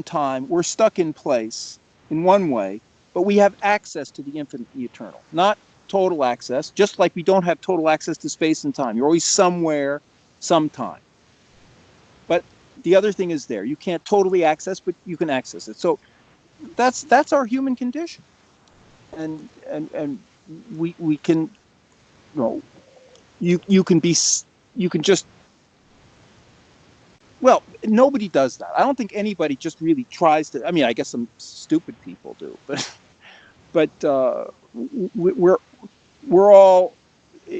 time, we're stuck in place in one way, but we have access to the infinite and the eternal, not total access, just like we don't have total access to space and time. You're always somewhere, sometime. But the other thing is there. You can't totally access, but you can access it. So that's our human condition. And we can, you can just, well, nobody does that. I don't think anybody just really tries to. I mean, I guess some stupid people do, but we're all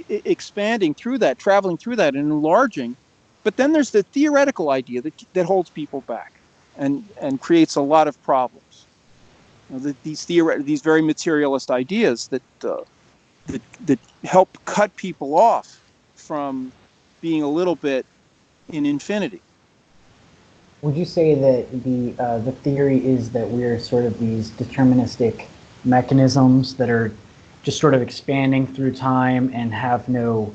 expanding through that, traveling through that, and enlarging. But then there's the theoretical idea that holds people back and creates a lot of problems. These very materialist ideas that help cut people off from being a little bit in infinity. Would you say that the theory is that we're sort of these deterministic mechanisms that are just sort of expanding through time and have no,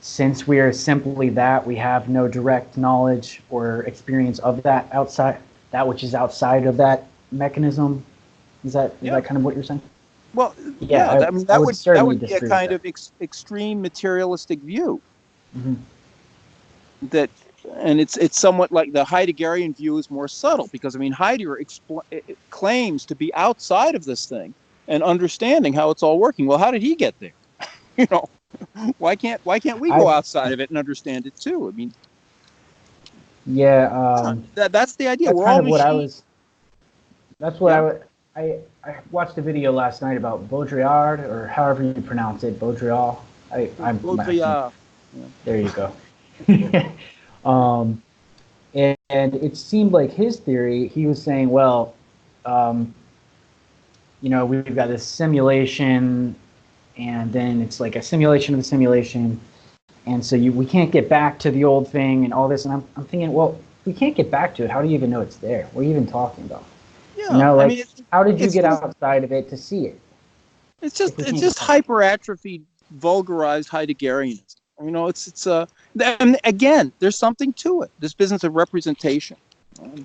since we are simply that, we have no direct knowledge or experience of that which is outside of that mechanism? Is that kind of what you're saying? Well, yeah, I mean that would be a kind of extreme materialistic view. Mm-hmm. And it's somewhat like the Heideggerian view is more subtle, because I mean Heidegger claims to be outside of this thing and understanding how it's all working. Well, how did he get there? Why can't we go outside of it and understand it too? I mean, that's the idea. That's We're kind all of what machines. That's what I watched a video last night about Baudrillard, or however you pronounce it, Baudrillard. Baudrillard. There you go. And it seemed like his theory, he was saying, well, we've got this simulation, and then it's like a simulation of the simulation, and so we can't get back to the old thing and all this. And I'm thinking, well, we can't get back to it. How do you even know it's there? What are you even talking about? Yeah, I mean, how did you get outside of it to see it? It's just hyper-atrophied, vulgarized Heideggerianism. And again, there's something to it. This business of representation. I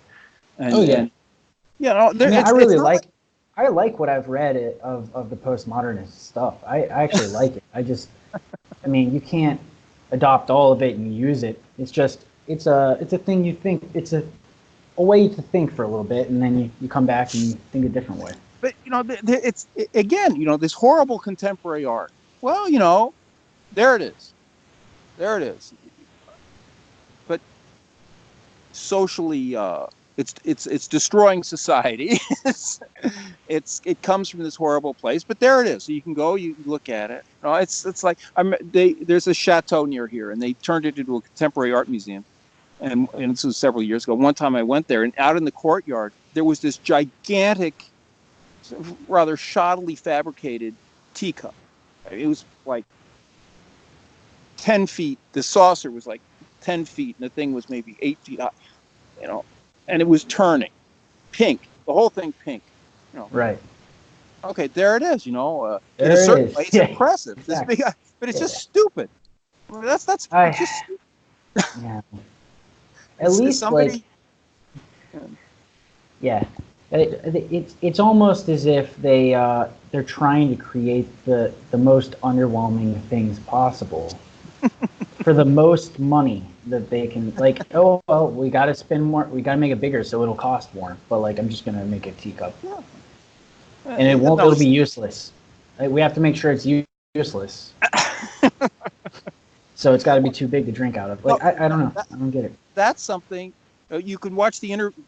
like what I've read of the postmodernist stuff. I actually like it. You can't adopt all of it and use it. It's a thing you think. It's a way to think for a little bit, and then you come back and you think a different way. But it's again, this horrible contemporary art. Well, there it is. But socially, it's destroying society. It comes from this horrible place, but there it is. So you can go, you look at it. It's like there's a chateau near here, and they turned it into a contemporary art museum. And this was several years ago. One time I went there, and out in the courtyard there was this gigantic, rather shoddily fabricated teacup. It was like 10 feet. The saucer was like 10 feet, and the thing was maybe 8 feet high. And it was turning pink. The whole thing pink. Right. Okay, there it is. In a certain way, it's impressive. Exactly. This big, but it's just stupid. That's just stupid. Yeah. At least somebody. It's almost as if they're trying to create the most underwhelming things possible for the most money that they can. Like, oh well, we got to spend more. We got to make it bigger, so it'll cost more. But like, I'm just gonna make a teacup, and it won't. It'll be useless. We have to make sure it's useless. So it's got to be too big to drink out of. Like, I don't know. I don't get it. That's something. You can watch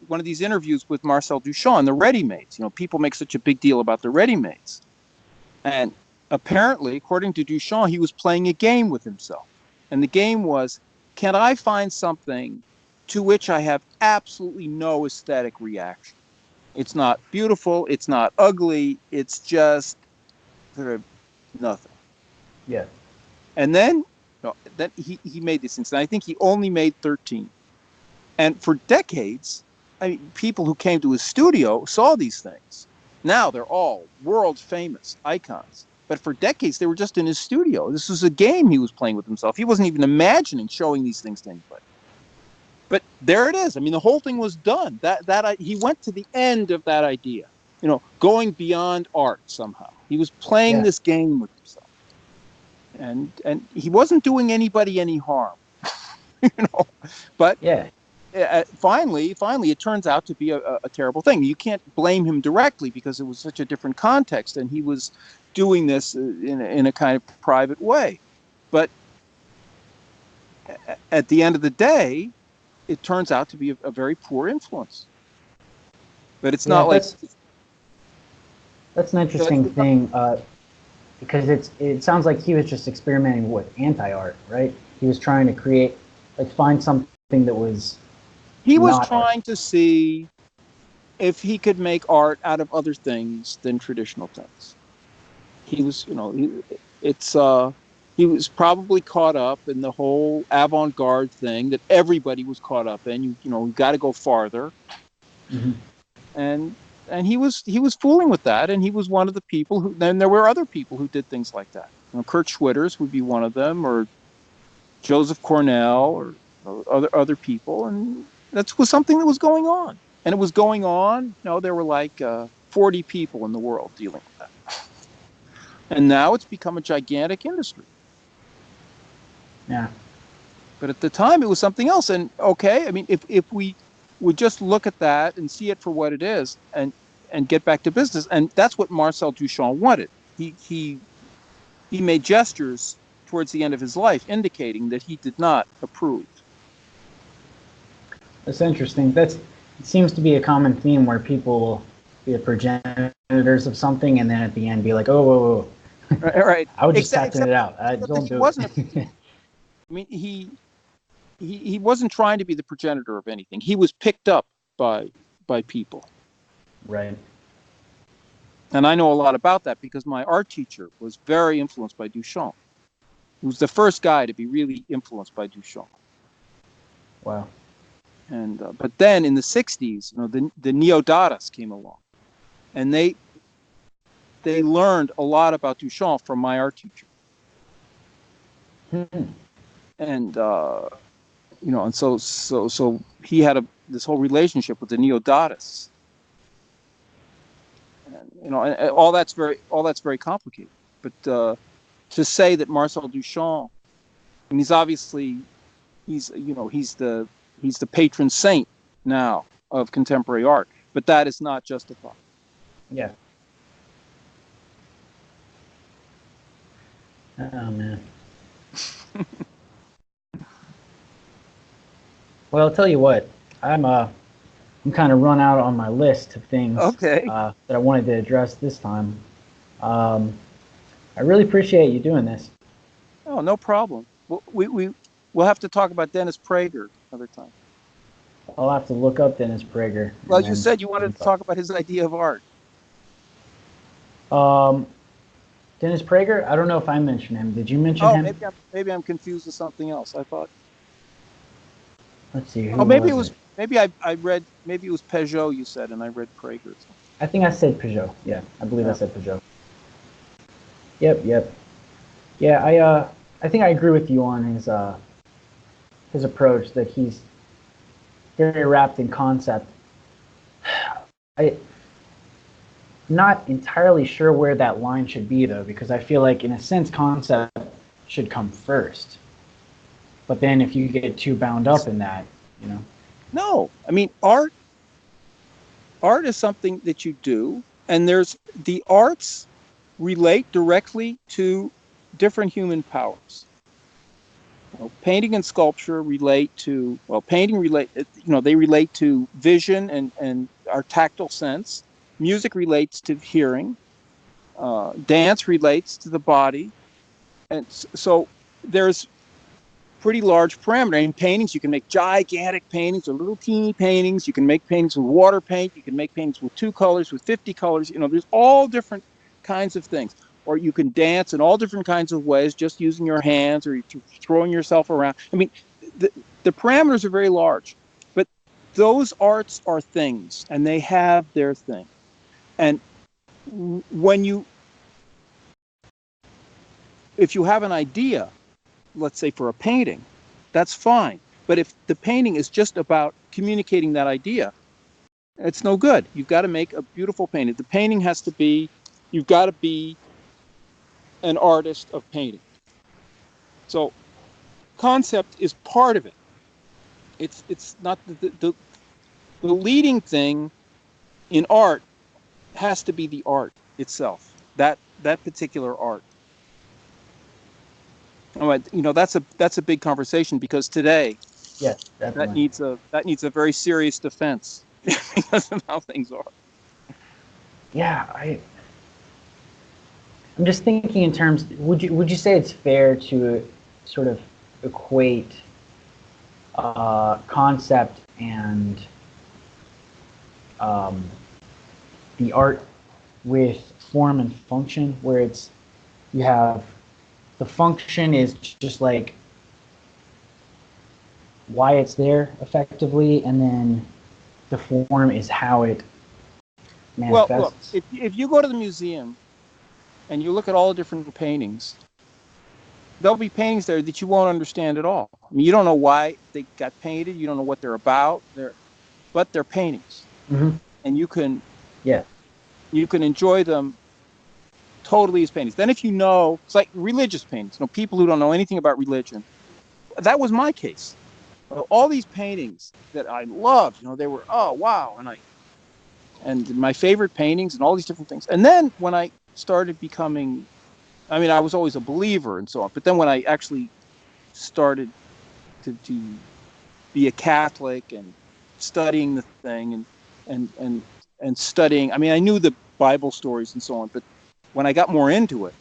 one of these interviews with Marcel Duchamp, the ready-mades. People make such a big deal about the ready-mades. And apparently, according to Duchamp, he was playing a game with himself. And the game was, can I find something to which I have absolutely no aesthetic reaction? It's not beautiful. It's not ugly. It's just sort of nothing. Yeah. And then No, that he made these things. And I think he only made 13. And for decades, I mean, people who came to his studio saw these things. Now they're all world famous icons. But for decades, they were just in his studio. This was a game he was playing with himself. He wasn't even imagining showing these things to anybody. But there it is. I mean, the whole thing was done. He went to the end of that idea, going beyond art somehow. He was playing this game with himself. And he wasn't doing anybody any harm, But finally, it turns out to be a terrible thing. You can't blame him directly because it was such a different context, and he was doing this in a kind of private way. But at the end of the day, it turns out to be a very poor influence. But it's not like... That's an interesting thing, because it sounds like he was just experimenting with anti-art, right? He was trying to find something that was... He was trying to see if he could make art out of other things than traditional things. He was, he was probably caught up in the whole avant-garde thing that everybody was caught up in. We've got to go farther. Mm-hmm. And he was fooling with that, and he was one of the people who. Then there were other people who did things like that. Kurt Schwitters would be one of them, or Joseph Cornell, or other people, and that was something that was going on. And it was going on. There were like 40 people in the world dealing with that, and now it's become a gigantic industry. Yeah. But at the time, it was something else. And okay, I mean, if we would just look at that and see it for what it is, and get back to business, and that's what Marcel Duchamp wanted. He made gestures towards the end of his life indicating that he did not approve. That's interesting. It seems to be a common theme where people will be the progenitors of something and then at the end be like, oh, whoa. Right. I would just type it out. Don't do it. I mean, he wasn't trying to be the progenitor of anything. He was picked up by people. Right. And I know a lot about that because my art teacher was very influenced by Duchamp. He was the first guy to be really influenced by Duchamp. Wow. And but then in the 60s, the neo-Dadists came along, and they learned a lot about Duchamp from my art teacher. And and so he had this whole relationship with the neo-Dadists. And, and all that's very complicated. But to say that Marcel Duchamp, and he's the patron saint now of contemporary art, but that is not justified. Yeah. Oh man. Well, I'll tell you what. I'm kind of run out on my list of things that I wanted to address this time. I really appreciate you doing this. Oh, no problem. We'll have to talk about Dennis Prager another time. I'll have to look up Dennis Prager. Well, you said you wanted to talk about his idea of art. Dennis Prager? I don't know if I mentioned him. Did you mention him? Maybe I'm confused with something else. I thought. Let's see. Maybe I read. Maybe it was Pageau you said, and I read Prager. I think I said Pageau. Yeah, I believe I said Pageau. Yep. Yeah, I think I agree with you on his approach that he's very wrapped in concept. I'm not entirely sure where that line should be though, because I feel like in a sense concept should come first. But then if you get too bound up in that, No, I mean art is something that you do, and the arts relate directly to different human powers. Painting and sculpture relate to, they relate to vision and our tactile sense. Music relates to hearing. Dance relates to the body. And so there's pretty large parameter. In paintings, you can make gigantic paintings or little teeny paintings. You can make paintings with water paint. You can make paintings with 2 colors, with 50 colors. There's all different kinds of things. or you can dance in all different kinds of ways, just using your hands or throwing yourself around. I mean, the parameters are very large, but those arts are things, and they have their thing. And if you have an idea, let's say for a painting, that's fine. But if the painting is just about communicating that idea, it's no good. You've got to make a beautiful painting. The painting has to be, you've got to be an artist of painting. So concept is part of it. It's not the leading thing in art has to be the art itself. That particular art. That's a big conversation, because today, yes, that needs a very serious defense because of how things are. Yeah, I'm just thinking in terms. Would you say it's fair to sort of equate concept and the art with form and function, where you have the function is just like why it's there effectively, and then the form is how it manifests. Well, look, if you go to the museum and you look at all the different paintings, there'll be paintings there that you won't understand at all. I mean, you don't know why they got painted. You don't know what they're about. But they're paintings, and you can enjoy them totally as paintings. Then if you know, it's like religious paintings. People who don't know anything about religion. That was my case. All these paintings that I loved, they were, oh wow, and my favorite paintings and all these different things. And then when I started becoming, I was always a believer and so on, but then when I actually started to be a Catholic and studying the thing and studying, I knew the Bible stories and so on, but when I got more into it,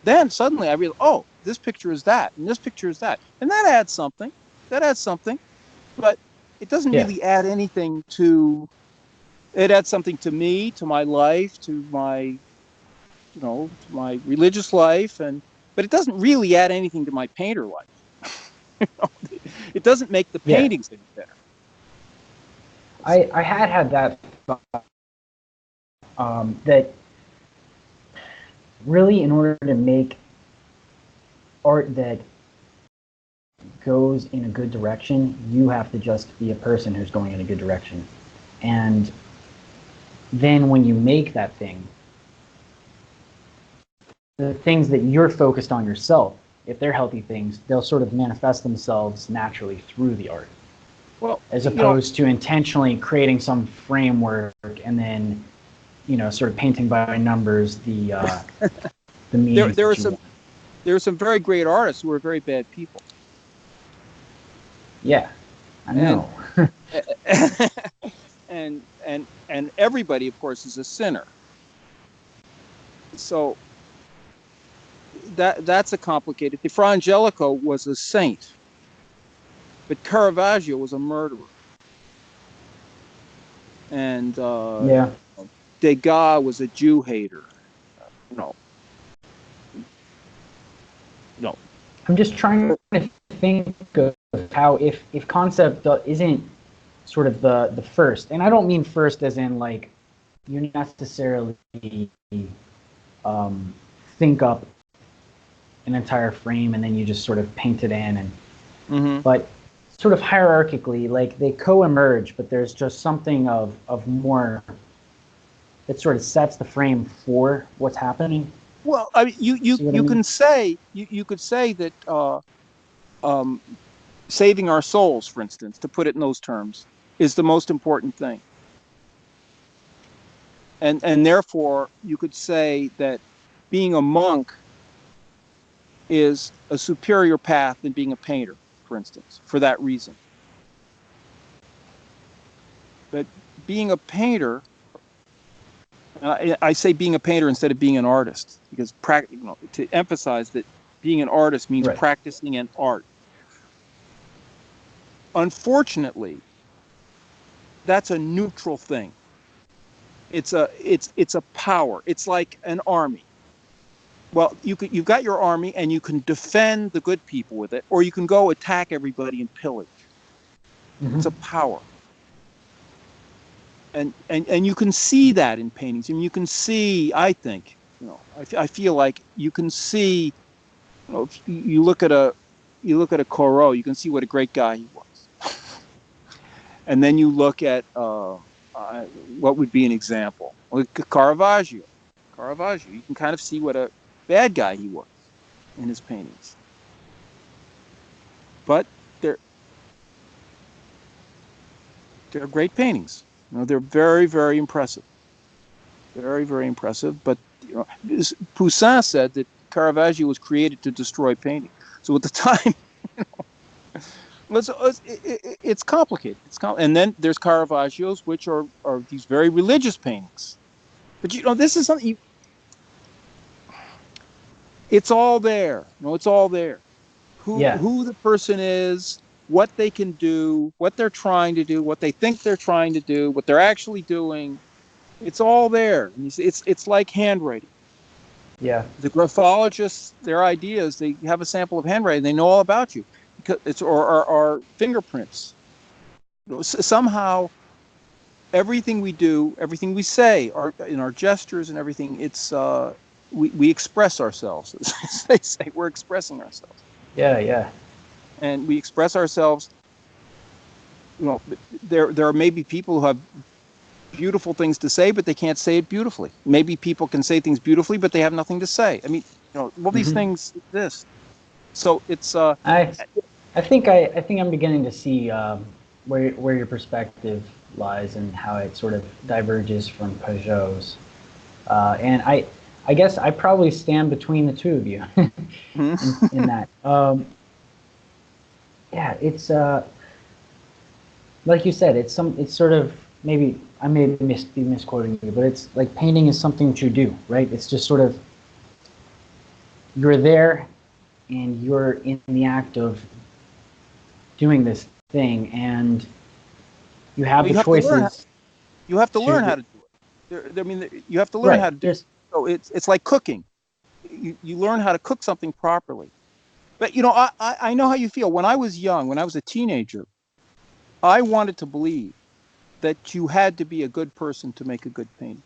then suddenly I realized, oh, this picture is that, and this picture is that, and that adds something, but it doesn't really add anything to. It adds something to me, to my life, to my, to my religious life, but it doesn't really add anything to my painter life. It doesn't make the paintings any better. I had that thought, that really, in order to make art that goes in a good direction, you have to just be a person who's going in a good direction. And then when you make that thing, the things that you're focused on yourself, if they're healthy things, they'll sort of manifest themselves naturally through the art. Well, as opposed to intentionally creating some framework and then, sort of painting by numbers the meaning. There are some very great artists who are very bad people. Yeah, I know. And everybody, of course, is a sinner. So that's a complicated thing. Fra Angelico was a saint, but Caravaggio was a murderer. And Degas was a Jew hater. No. I'm just trying to think of how if concept isn't sort of the first, and I don't mean first as in like you necessarily think up an entire frame and then you just sort of paint it in, and but sort of hierarchically, like they co-emerge, but there's just something of more that sort of sets the frame for what's happening. Well, you could say that saving our souls, for instance, to put it in those terms, is the most important thing. And therefore, you could say that being a monk is a superior path than being a painter, for instance, for that reason. But being a painter, I say being a painter instead of being an artist, because to emphasize that being an artist means practicing an art. Unfortunately, that's a neutral thing. It's a power. It's like an army. Well, you've got your army, and you can defend the good people with it, or you can go attack everybody and pillage. It's a power. And you can see that in paintings, and you can see, I think, I feel like you can see, if you look at a Corot, you can see what a great guy he was. And then you look at what would be an example, like Caravaggio. You can kind of see what a bad guy he was in his paintings. But they're great paintings. They're very, very impressive. Very, very impressive. But Poussin said that Caravaggio was created to destroy painting. So at the time, it's complicated. And then there's Caravaggios, which are these very religious paintings. But this is something. It's all there. It's all there. Who the person is, what they can do, what they're trying to do, what they think they're trying to do, what they're actually doing. It's all there. It's like handwriting. Yeah. The graphologists, their ideas, they have a sample of handwriting. They know all about you. It's or fingerprints. Somehow, everything we do, everything we say, in our gestures and everything, it's we express ourselves. As they say, we're expressing ourselves. Yeah. And we express ourselves. There are maybe people who have beautiful things to say, but they can't say it beautifully. Maybe people can say things beautifully, but they have nothing to say. I mean, all these things exist. So it's. I think I'm beginning to see where your perspective lies and how it sort of diverges from Pageau's. And I guess I probably stand between the two of you in that. Yeah, it's like you said, it's sort of, maybe I may be misquoting you, but it's like painting is something that you do, right? It's just sort of, you're there and you're in the act of doing this thing, and you have the choices. You have to learn how to do it. I mean, you have to learn how to do it. So it's like cooking. You learn how to cook something properly. But I know how you feel. When I was young, when I was a teenager, I wanted to believe that you had to be a good person to make a good painting.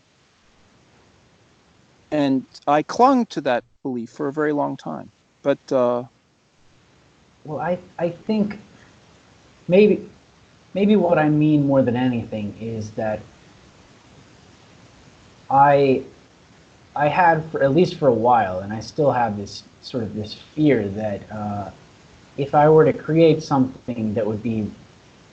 And I clung to that belief for a very long time. But well, I think maybe what I mean more than anything is that I had, at least for a while, and I still have this sort of this fear that if I were to create something that would be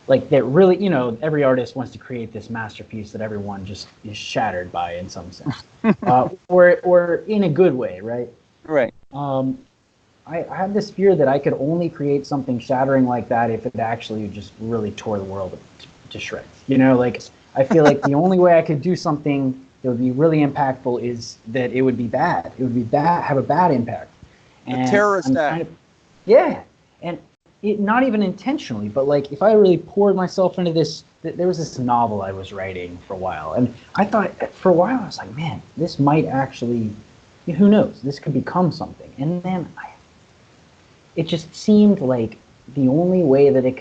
like that, really, every artist wants to create this masterpiece that everyone just is shattered by in some sense, or in a good way, right? Right. I had this fear that I could only create something shattering like that if it actually just really tore the world to shreds. Like, I feel like the only way I could do something that would be really impactful is that it would be bad. It would be bad, have a bad impact. And a terrorist act. Yeah, and not even intentionally, but like if I really poured myself into this, there was this novel I was writing for a while, and I thought for a while I was like, man, this might actually, who knows, this could become something. And then it just seemed like the only way that it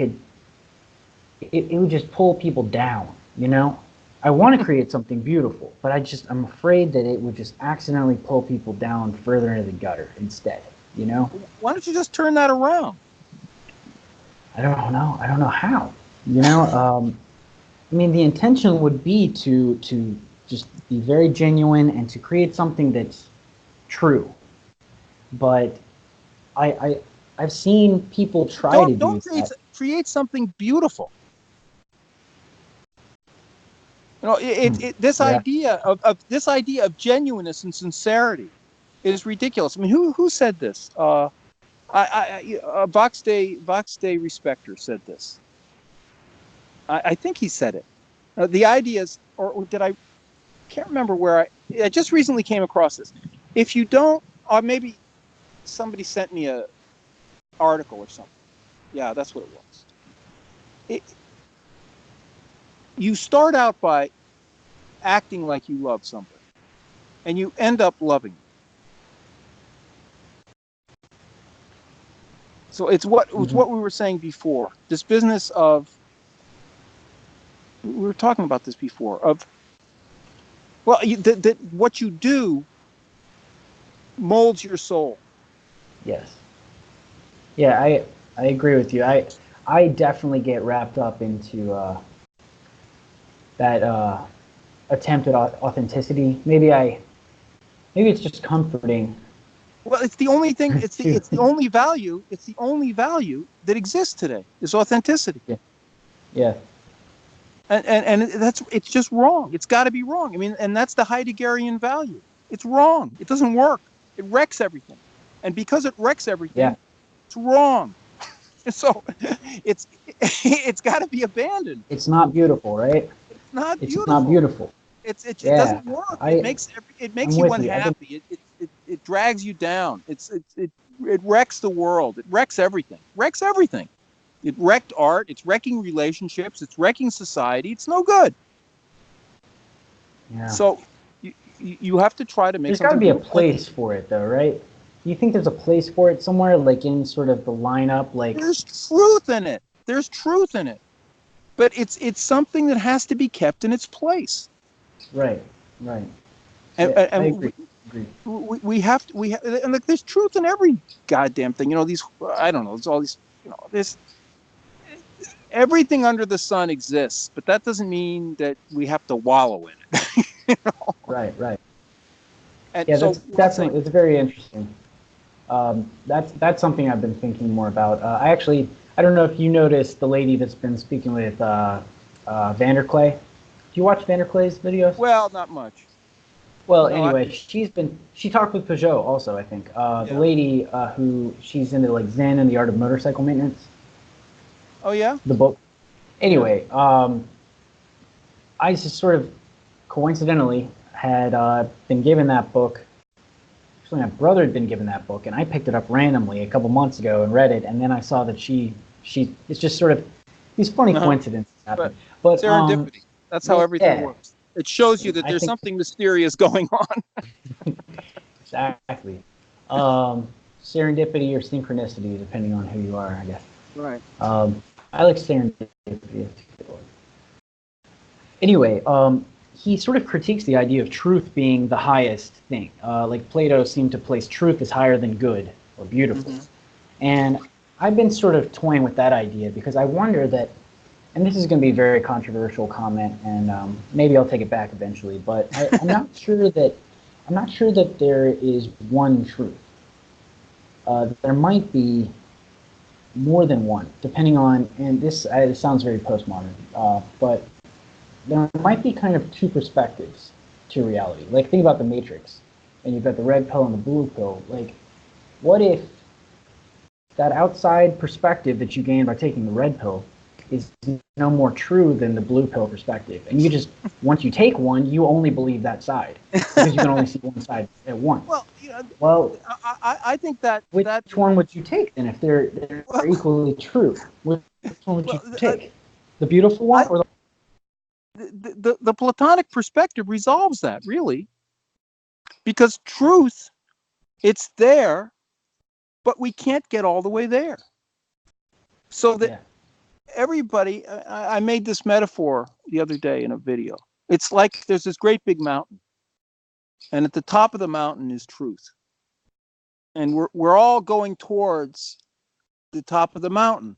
would just pull people down, I want to create something beautiful, but I'm afraid that it would just accidentally pull people down further into the gutter instead, Why don't you just turn that around? I don't know how, I mean, the intention would be to just be very genuine and to create something that's true, but I've seen people try to do that. Create something beautiful. This idea of genuineness and sincerity is ridiculous. I mean, who said this? Vox Day Respecter said this. I think he said it. The idea is, or did I? Can't remember where I just recently came across this. If you don't, or maybe somebody sent me a article or something. Yeah, that's what it was. You start out by acting like you love somebody, and you end up loving it. So it's what we were saying before. This business of, we were talking about this before, of, well, what you do molds your soul. Yes. Yeah, I agree with you. I definitely get wrapped up into that attempt at authenticity. Maybe it's just comforting. Well, it's the only thing. It's the only value. It's the only value that exists today. Is authenticity. Yeah. Yeah. And it's just wrong. It's got to be wrong. I mean, and that's the Heideggerian value. It's wrong. It doesn't work. It wrecks everything. And because it wrecks everything, it's wrong. So it's got to be abandoned. It's not beautiful, right? It's not beautiful. It's not beautiful. It doesn't work. It makes you unhappy. It drags you down. It wrecks the world. It wrecks everything. Wrecks everything. It wrecked art. It's wrecking relationships. It's wrecking society. It's no good. Yeah. So you have to try to make. There's got to be a place for it, though, right? Do you think there's a place for it somewhere, like in sort of the lineup? Like, there's truth in it. There's truth in it, but it's something that has to be kept in its place. Right. Right. And I agree. We have and like, there's truth in every goddamn thing. You know, these, I don't know, it's all these, you know, this, everything under the sun exists, but that doesn't mean that we have to wallow in it. You know? Right. And yeah, so that's very interesting. That's something I've been thinking more about. I don't know if you noticed the lady that's been speaking with Vanderklay. Do you watch Vanderklay's videos? Well, not much. Well, anyway, she talked with Pageau also, I think. The lady who, she's into like Zen and the Art of Motorcycle Maintenance. Oh yeah? The book. Anyway, I just sort of coincidentally had been given that book. Actually, my brother had been given that book, and I picked it up randomly a couple months ago and read it, and then I saw that it's just sort of these funny coincidences happen. But serendipity. That's how everything works. It shows you that there's something mysterious going on. Exactly. Serendipity or synchronicity, depending on who you are, I guess. Right. I like serendipity. Anyway, he sort of critiques the idea of truth being the highest thing. Like Plato seemed to place truth as higher than good or beautiful. Mm-hmm. And I've been sort of toying with that idea because I wonder that, and this is going to be a very controversial comment, and maybe I'll take it back eventually, but I'm not sure that there is one truth. There might be more than one, depending on, and this sounds very postmodern, but there might be kind of two perspectives to reality. Like, think about the Matrix, and you've got the red pill and the blue pill. Like, what if that outside perspective that you gain by taking the red pill is no more true than the blue pill perspective? And you just, once you take one, you only believe that side, because you can only see one side at once. Well, I think that... Which one would you take, then, if they're equally true? Which one would you take? The beautiful one, or the Platonic perspective resolves that, really. Because truth, it's there, but we can't get all the way there. So that everybody, I made this metaphor the other day in a video. It's like there's this great big mountain, and at the top of the mountain is truth. And we're all going towards the top of the mountain.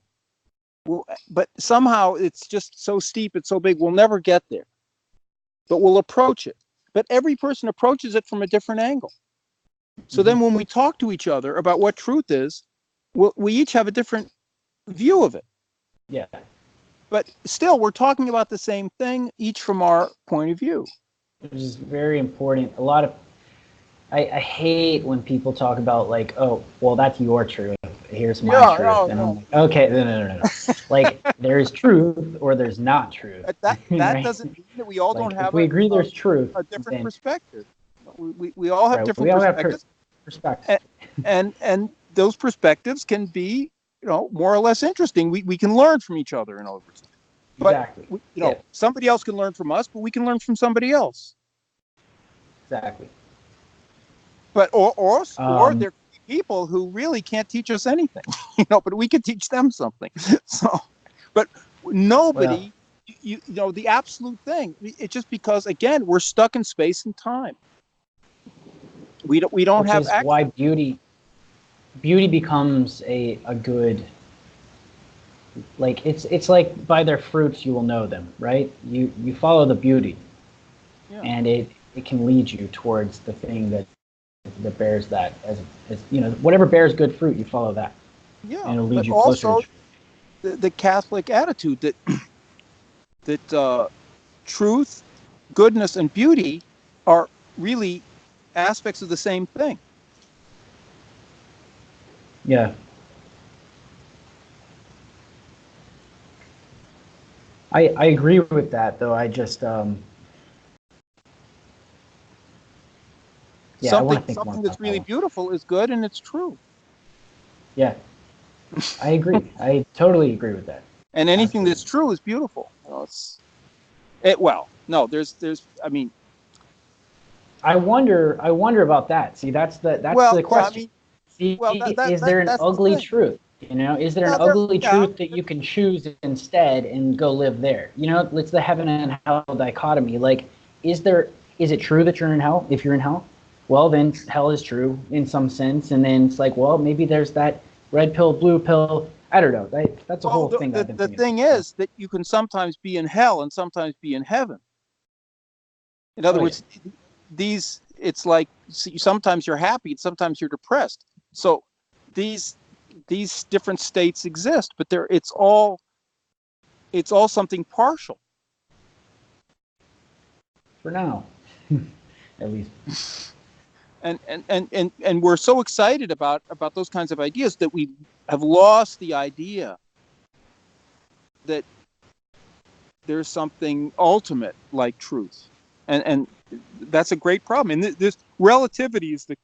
But somehow it's just so steep, it's so big, we'll never get there. But we'll approach it. But every person approaches it from a different angle. So then when we talk to each other about what truth is, we each have a different view of it. Yeah. But still, we're talking about the same thing, each from our point of view. Which is very important. A lot of, I hate when people talk about, like, oh, well, that's your truth. Here's my truth. And I'm like, okay, no. Like, there is truth or there's not truth. That right? Doesn't mean that we all don't have, if we agree there's truth, a different perspective. We all have different perspectives. And those perspectives can be, more or less interesting. We can learn from each other, in other words. But, exactly. Somebody else can learn from us, but we can learn from somebody else. Exactly. But or there could be people who really can't teach us anything, but we can teach them something. So, but nobody, the absolute thing. It's just because, again, we're stuck in space and time. We don't Which have is why beauty becomes a good, like, it's like by their fruits you will know them, right? You follow the beauty, and it can lead you towards the thing that bears that, as whatever bears good fruit, you follow that. Yeah, and it'll lead but you closer also to the Catholic attitude that truth, goodness, and beauty are really aspects of the same thing. Yeah. I agree with that, though. I just I want to think more Something about that's really beautiful is good and it's true. Yeah, I agree. I totally agree with that. And anything that's true is beautiful. I mean, I wonder about that. See, that's the question. Is there an ugly truth? Is there an ugly truth that you can choose instead and go live there? It's the heaven and hell dichotomy. Like, is it true that you're in hell? If you're in hell, well, then hell is true in some sense. And then it's like, well, maybe there's that red pill, blue pill. I don't know. That's a whole thing. The thing is that you can sometimes be in hell and sometimes be in heaven. In other words, it's like, sometimes you're happy and sometimes you're depressed. So these different states exist, but it's all something partial. For now, at least. And we're so excited about those kinds of ideas that we have lost the idea that there's something ultimate like truth, and that's a great problem. And this relativity is the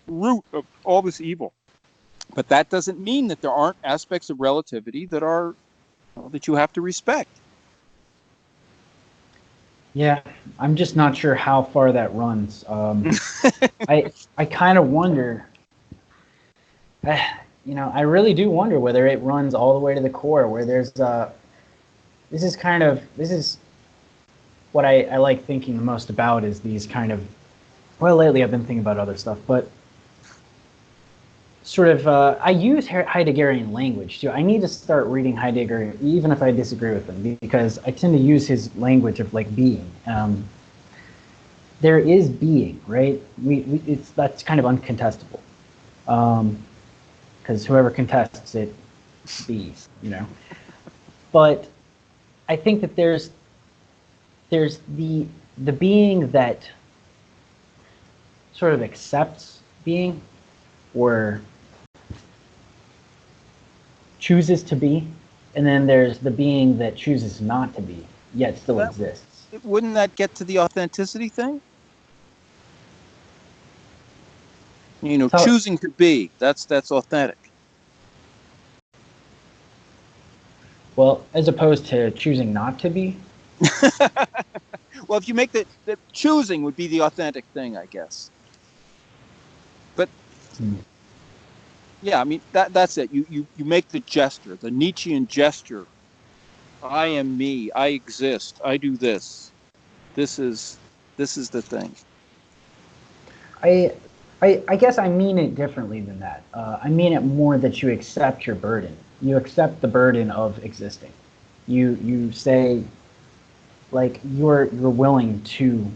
root of all this evil. But that doesn't mean that there aren't aspects of relativity that are that you have to respect. Yeah, I'm just not sure how far that runs. I kind of wonder. I really do wonder whether it runs all the way to the core, where there's this is what I like thinking the most about, is these kind of, well, lately I've been thinking about other stuff, but sort of, I use Heideggerian language too. I need to start reading Heidegger, even if I disagree with him, because I tend to use his language of like being. There is being, right? That's kind of uncontestable, because whoever contests it bees, But I think that there's the being that sort of accepts being, or chooses to be, and then there's the being that chooses not to be, yet still exists. Wouldn't that get to the authenticity thing? Choosing to be, that's authentic. Well, as opposed to choosing not to be? Well, if you make the choosing would be the authentic thing, I guess. But yeah, I mean, that's it. You make the gesture, the Nietzschean gesture. I am me. I exist. I do this. This is the thing. I guess I mean it differently than that. I mean it more that you accept your burden. You accept the burden of existing. You say, like, you're willing to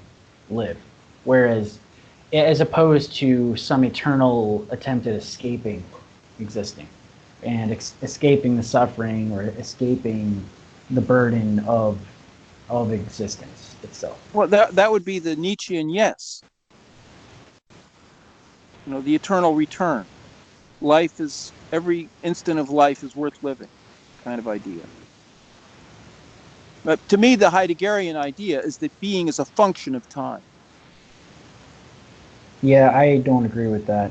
live, whereas, as opposed to some eternal attempt at escaping existing and escaping the suffering, or escaping the burden of existence itself. Well, that would be the Nietzschean yes. The eternal return. Life is, every instant of life is worth living, kind of idea. But to me, the Heideggerian idea is that being is a function of time. Yeah, I don't agree with that.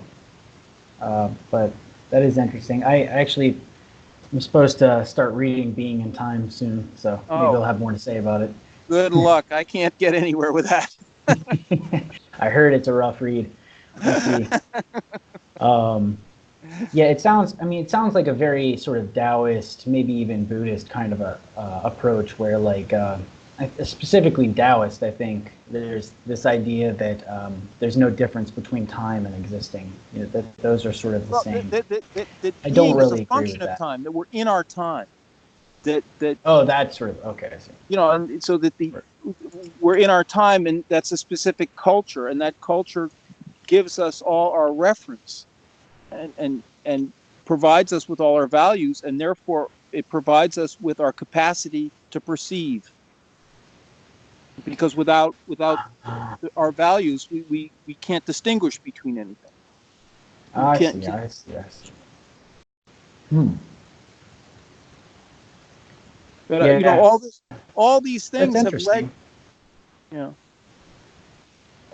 But that is interesting. I'm supposed to start reading Being in Time soon, so maybe I'll have more to say about it. Good luck. I can't get anywhere with that. I heard it's a rough read. Let's see. Yeah, it sounds. I mean, it sounds like a very sort of Taoist, maybe even Buddhist kind of a approach, where like specifically Taoist, I think there's this idea that there's no difference between time and existing. You know, that those are sort of the same. That I don't being is a really agree function with of that. time. That we're in our time. That Oh, that's sort of okay. I see. you know, and so that we're in our time, and that's a specific culture, and that culture gives us all our reference, and provides us with all our values, and therefore it provides us with our capacity to perceive. Because without our values, we can't distinguish between anything. I see. I see. I see. Hmm. But Yeah, you know, all these things have led, you know,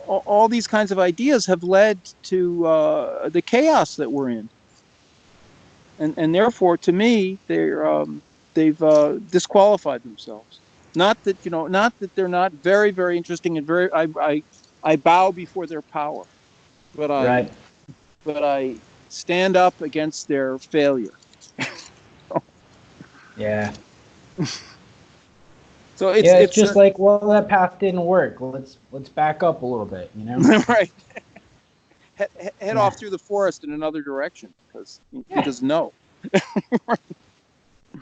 all these kinds of ideas have led to the chaos that we're in, and therefore, to me, they've disqualified themselves. Not that, you know, not that they're not very, very interesting and very. I bow before their power, but Right. I stand up against their failure. Yeah. So it's just like, well, that path didn't work. Well, let's back up a little bit, you know? Right. Head off through the forest in another direction, because he doesn't know.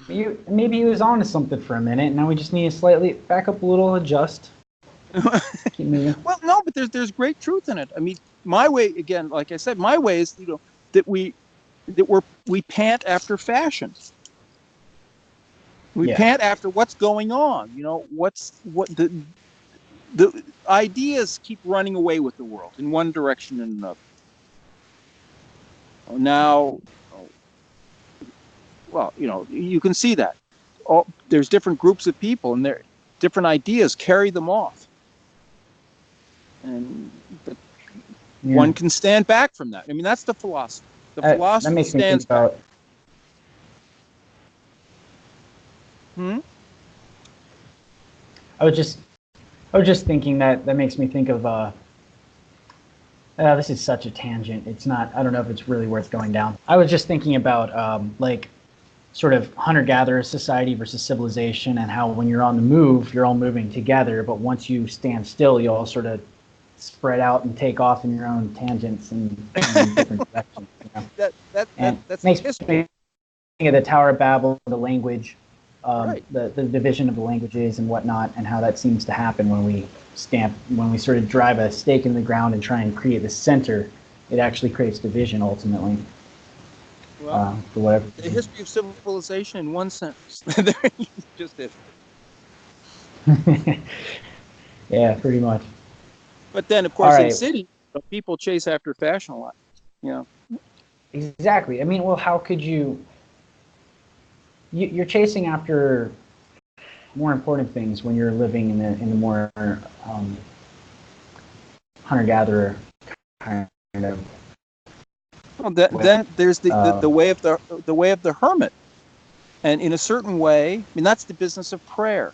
Maybe he was on to something for a minute. Now we just need to slightly back up a little, adjust. Keep moving. Well, no, but there's great truth in it. I mean, my way, again, like I said, my way is, you know, that we pant after fashion. We pant after what's going on. You know, what the ideas keep running away with the world in one direction and another. Now, well, you know, you can see that there's different groups of people, and their different ideas carry them off, but one can stand back from that. I mean, that's the philosophy. The philosophy that makes stands me think about. I was just thinking that makes me think of this is such a tangent. It's not. I don't know if it's really worth going down. I was just thinking about like sort of hunter-gatherer society versus civilization, and how when you're on the move, you're all moving together, but once you stand still, you all sort of spread out and take off in your own tangents and in different directions. You know? That makes me think of the Tower of Babel, the language, the division of the languages and whatnot, and how that seems to happen when we sort of drive a stake in the ground and try and create the center. It actually creates division ultimately. Well, for whatever. The history of civilization in one sentence. There you just did. Yeah, pretty much. But then, of course, in cities, people chase after fashion a lot. You know. Exactly. I mean, well, how could you? You're chasing after more important things when you're living in the more hunter-gatherer kind of. Well, then there's the way of the hermit, and in a certain way, I mean, that's the business of prayer,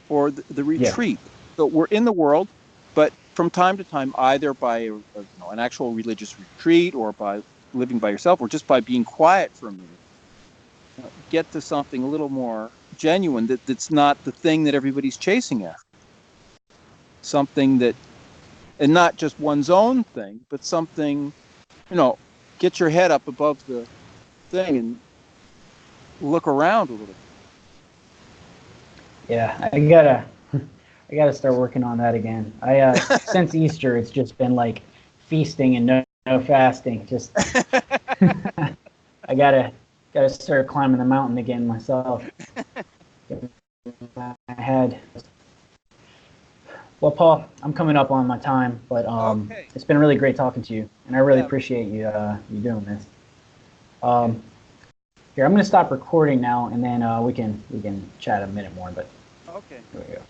or the retreat. So we're in the world, but from time to time, either by an actual religious retreat, or by living by yourself, or just by being quiet for a minute, get to something a little more genuine. That's not the thing that everybody's chasing after. Something that, and not just one's own thing, but something, you know. Get your head up above the thing and look around a little bit. Yeah, I gotta start working on that again. Since Easter, it's just been like feasting and no fasting. Just I gotta start climbing the mountain again myself. I had. Well, Paul, I'm coming up on my time, but it's been really great talking to you, and I really appreciate you doing this. Here, I'm going to stop recording now, and then we can chat a minute more. But okay. Here we go.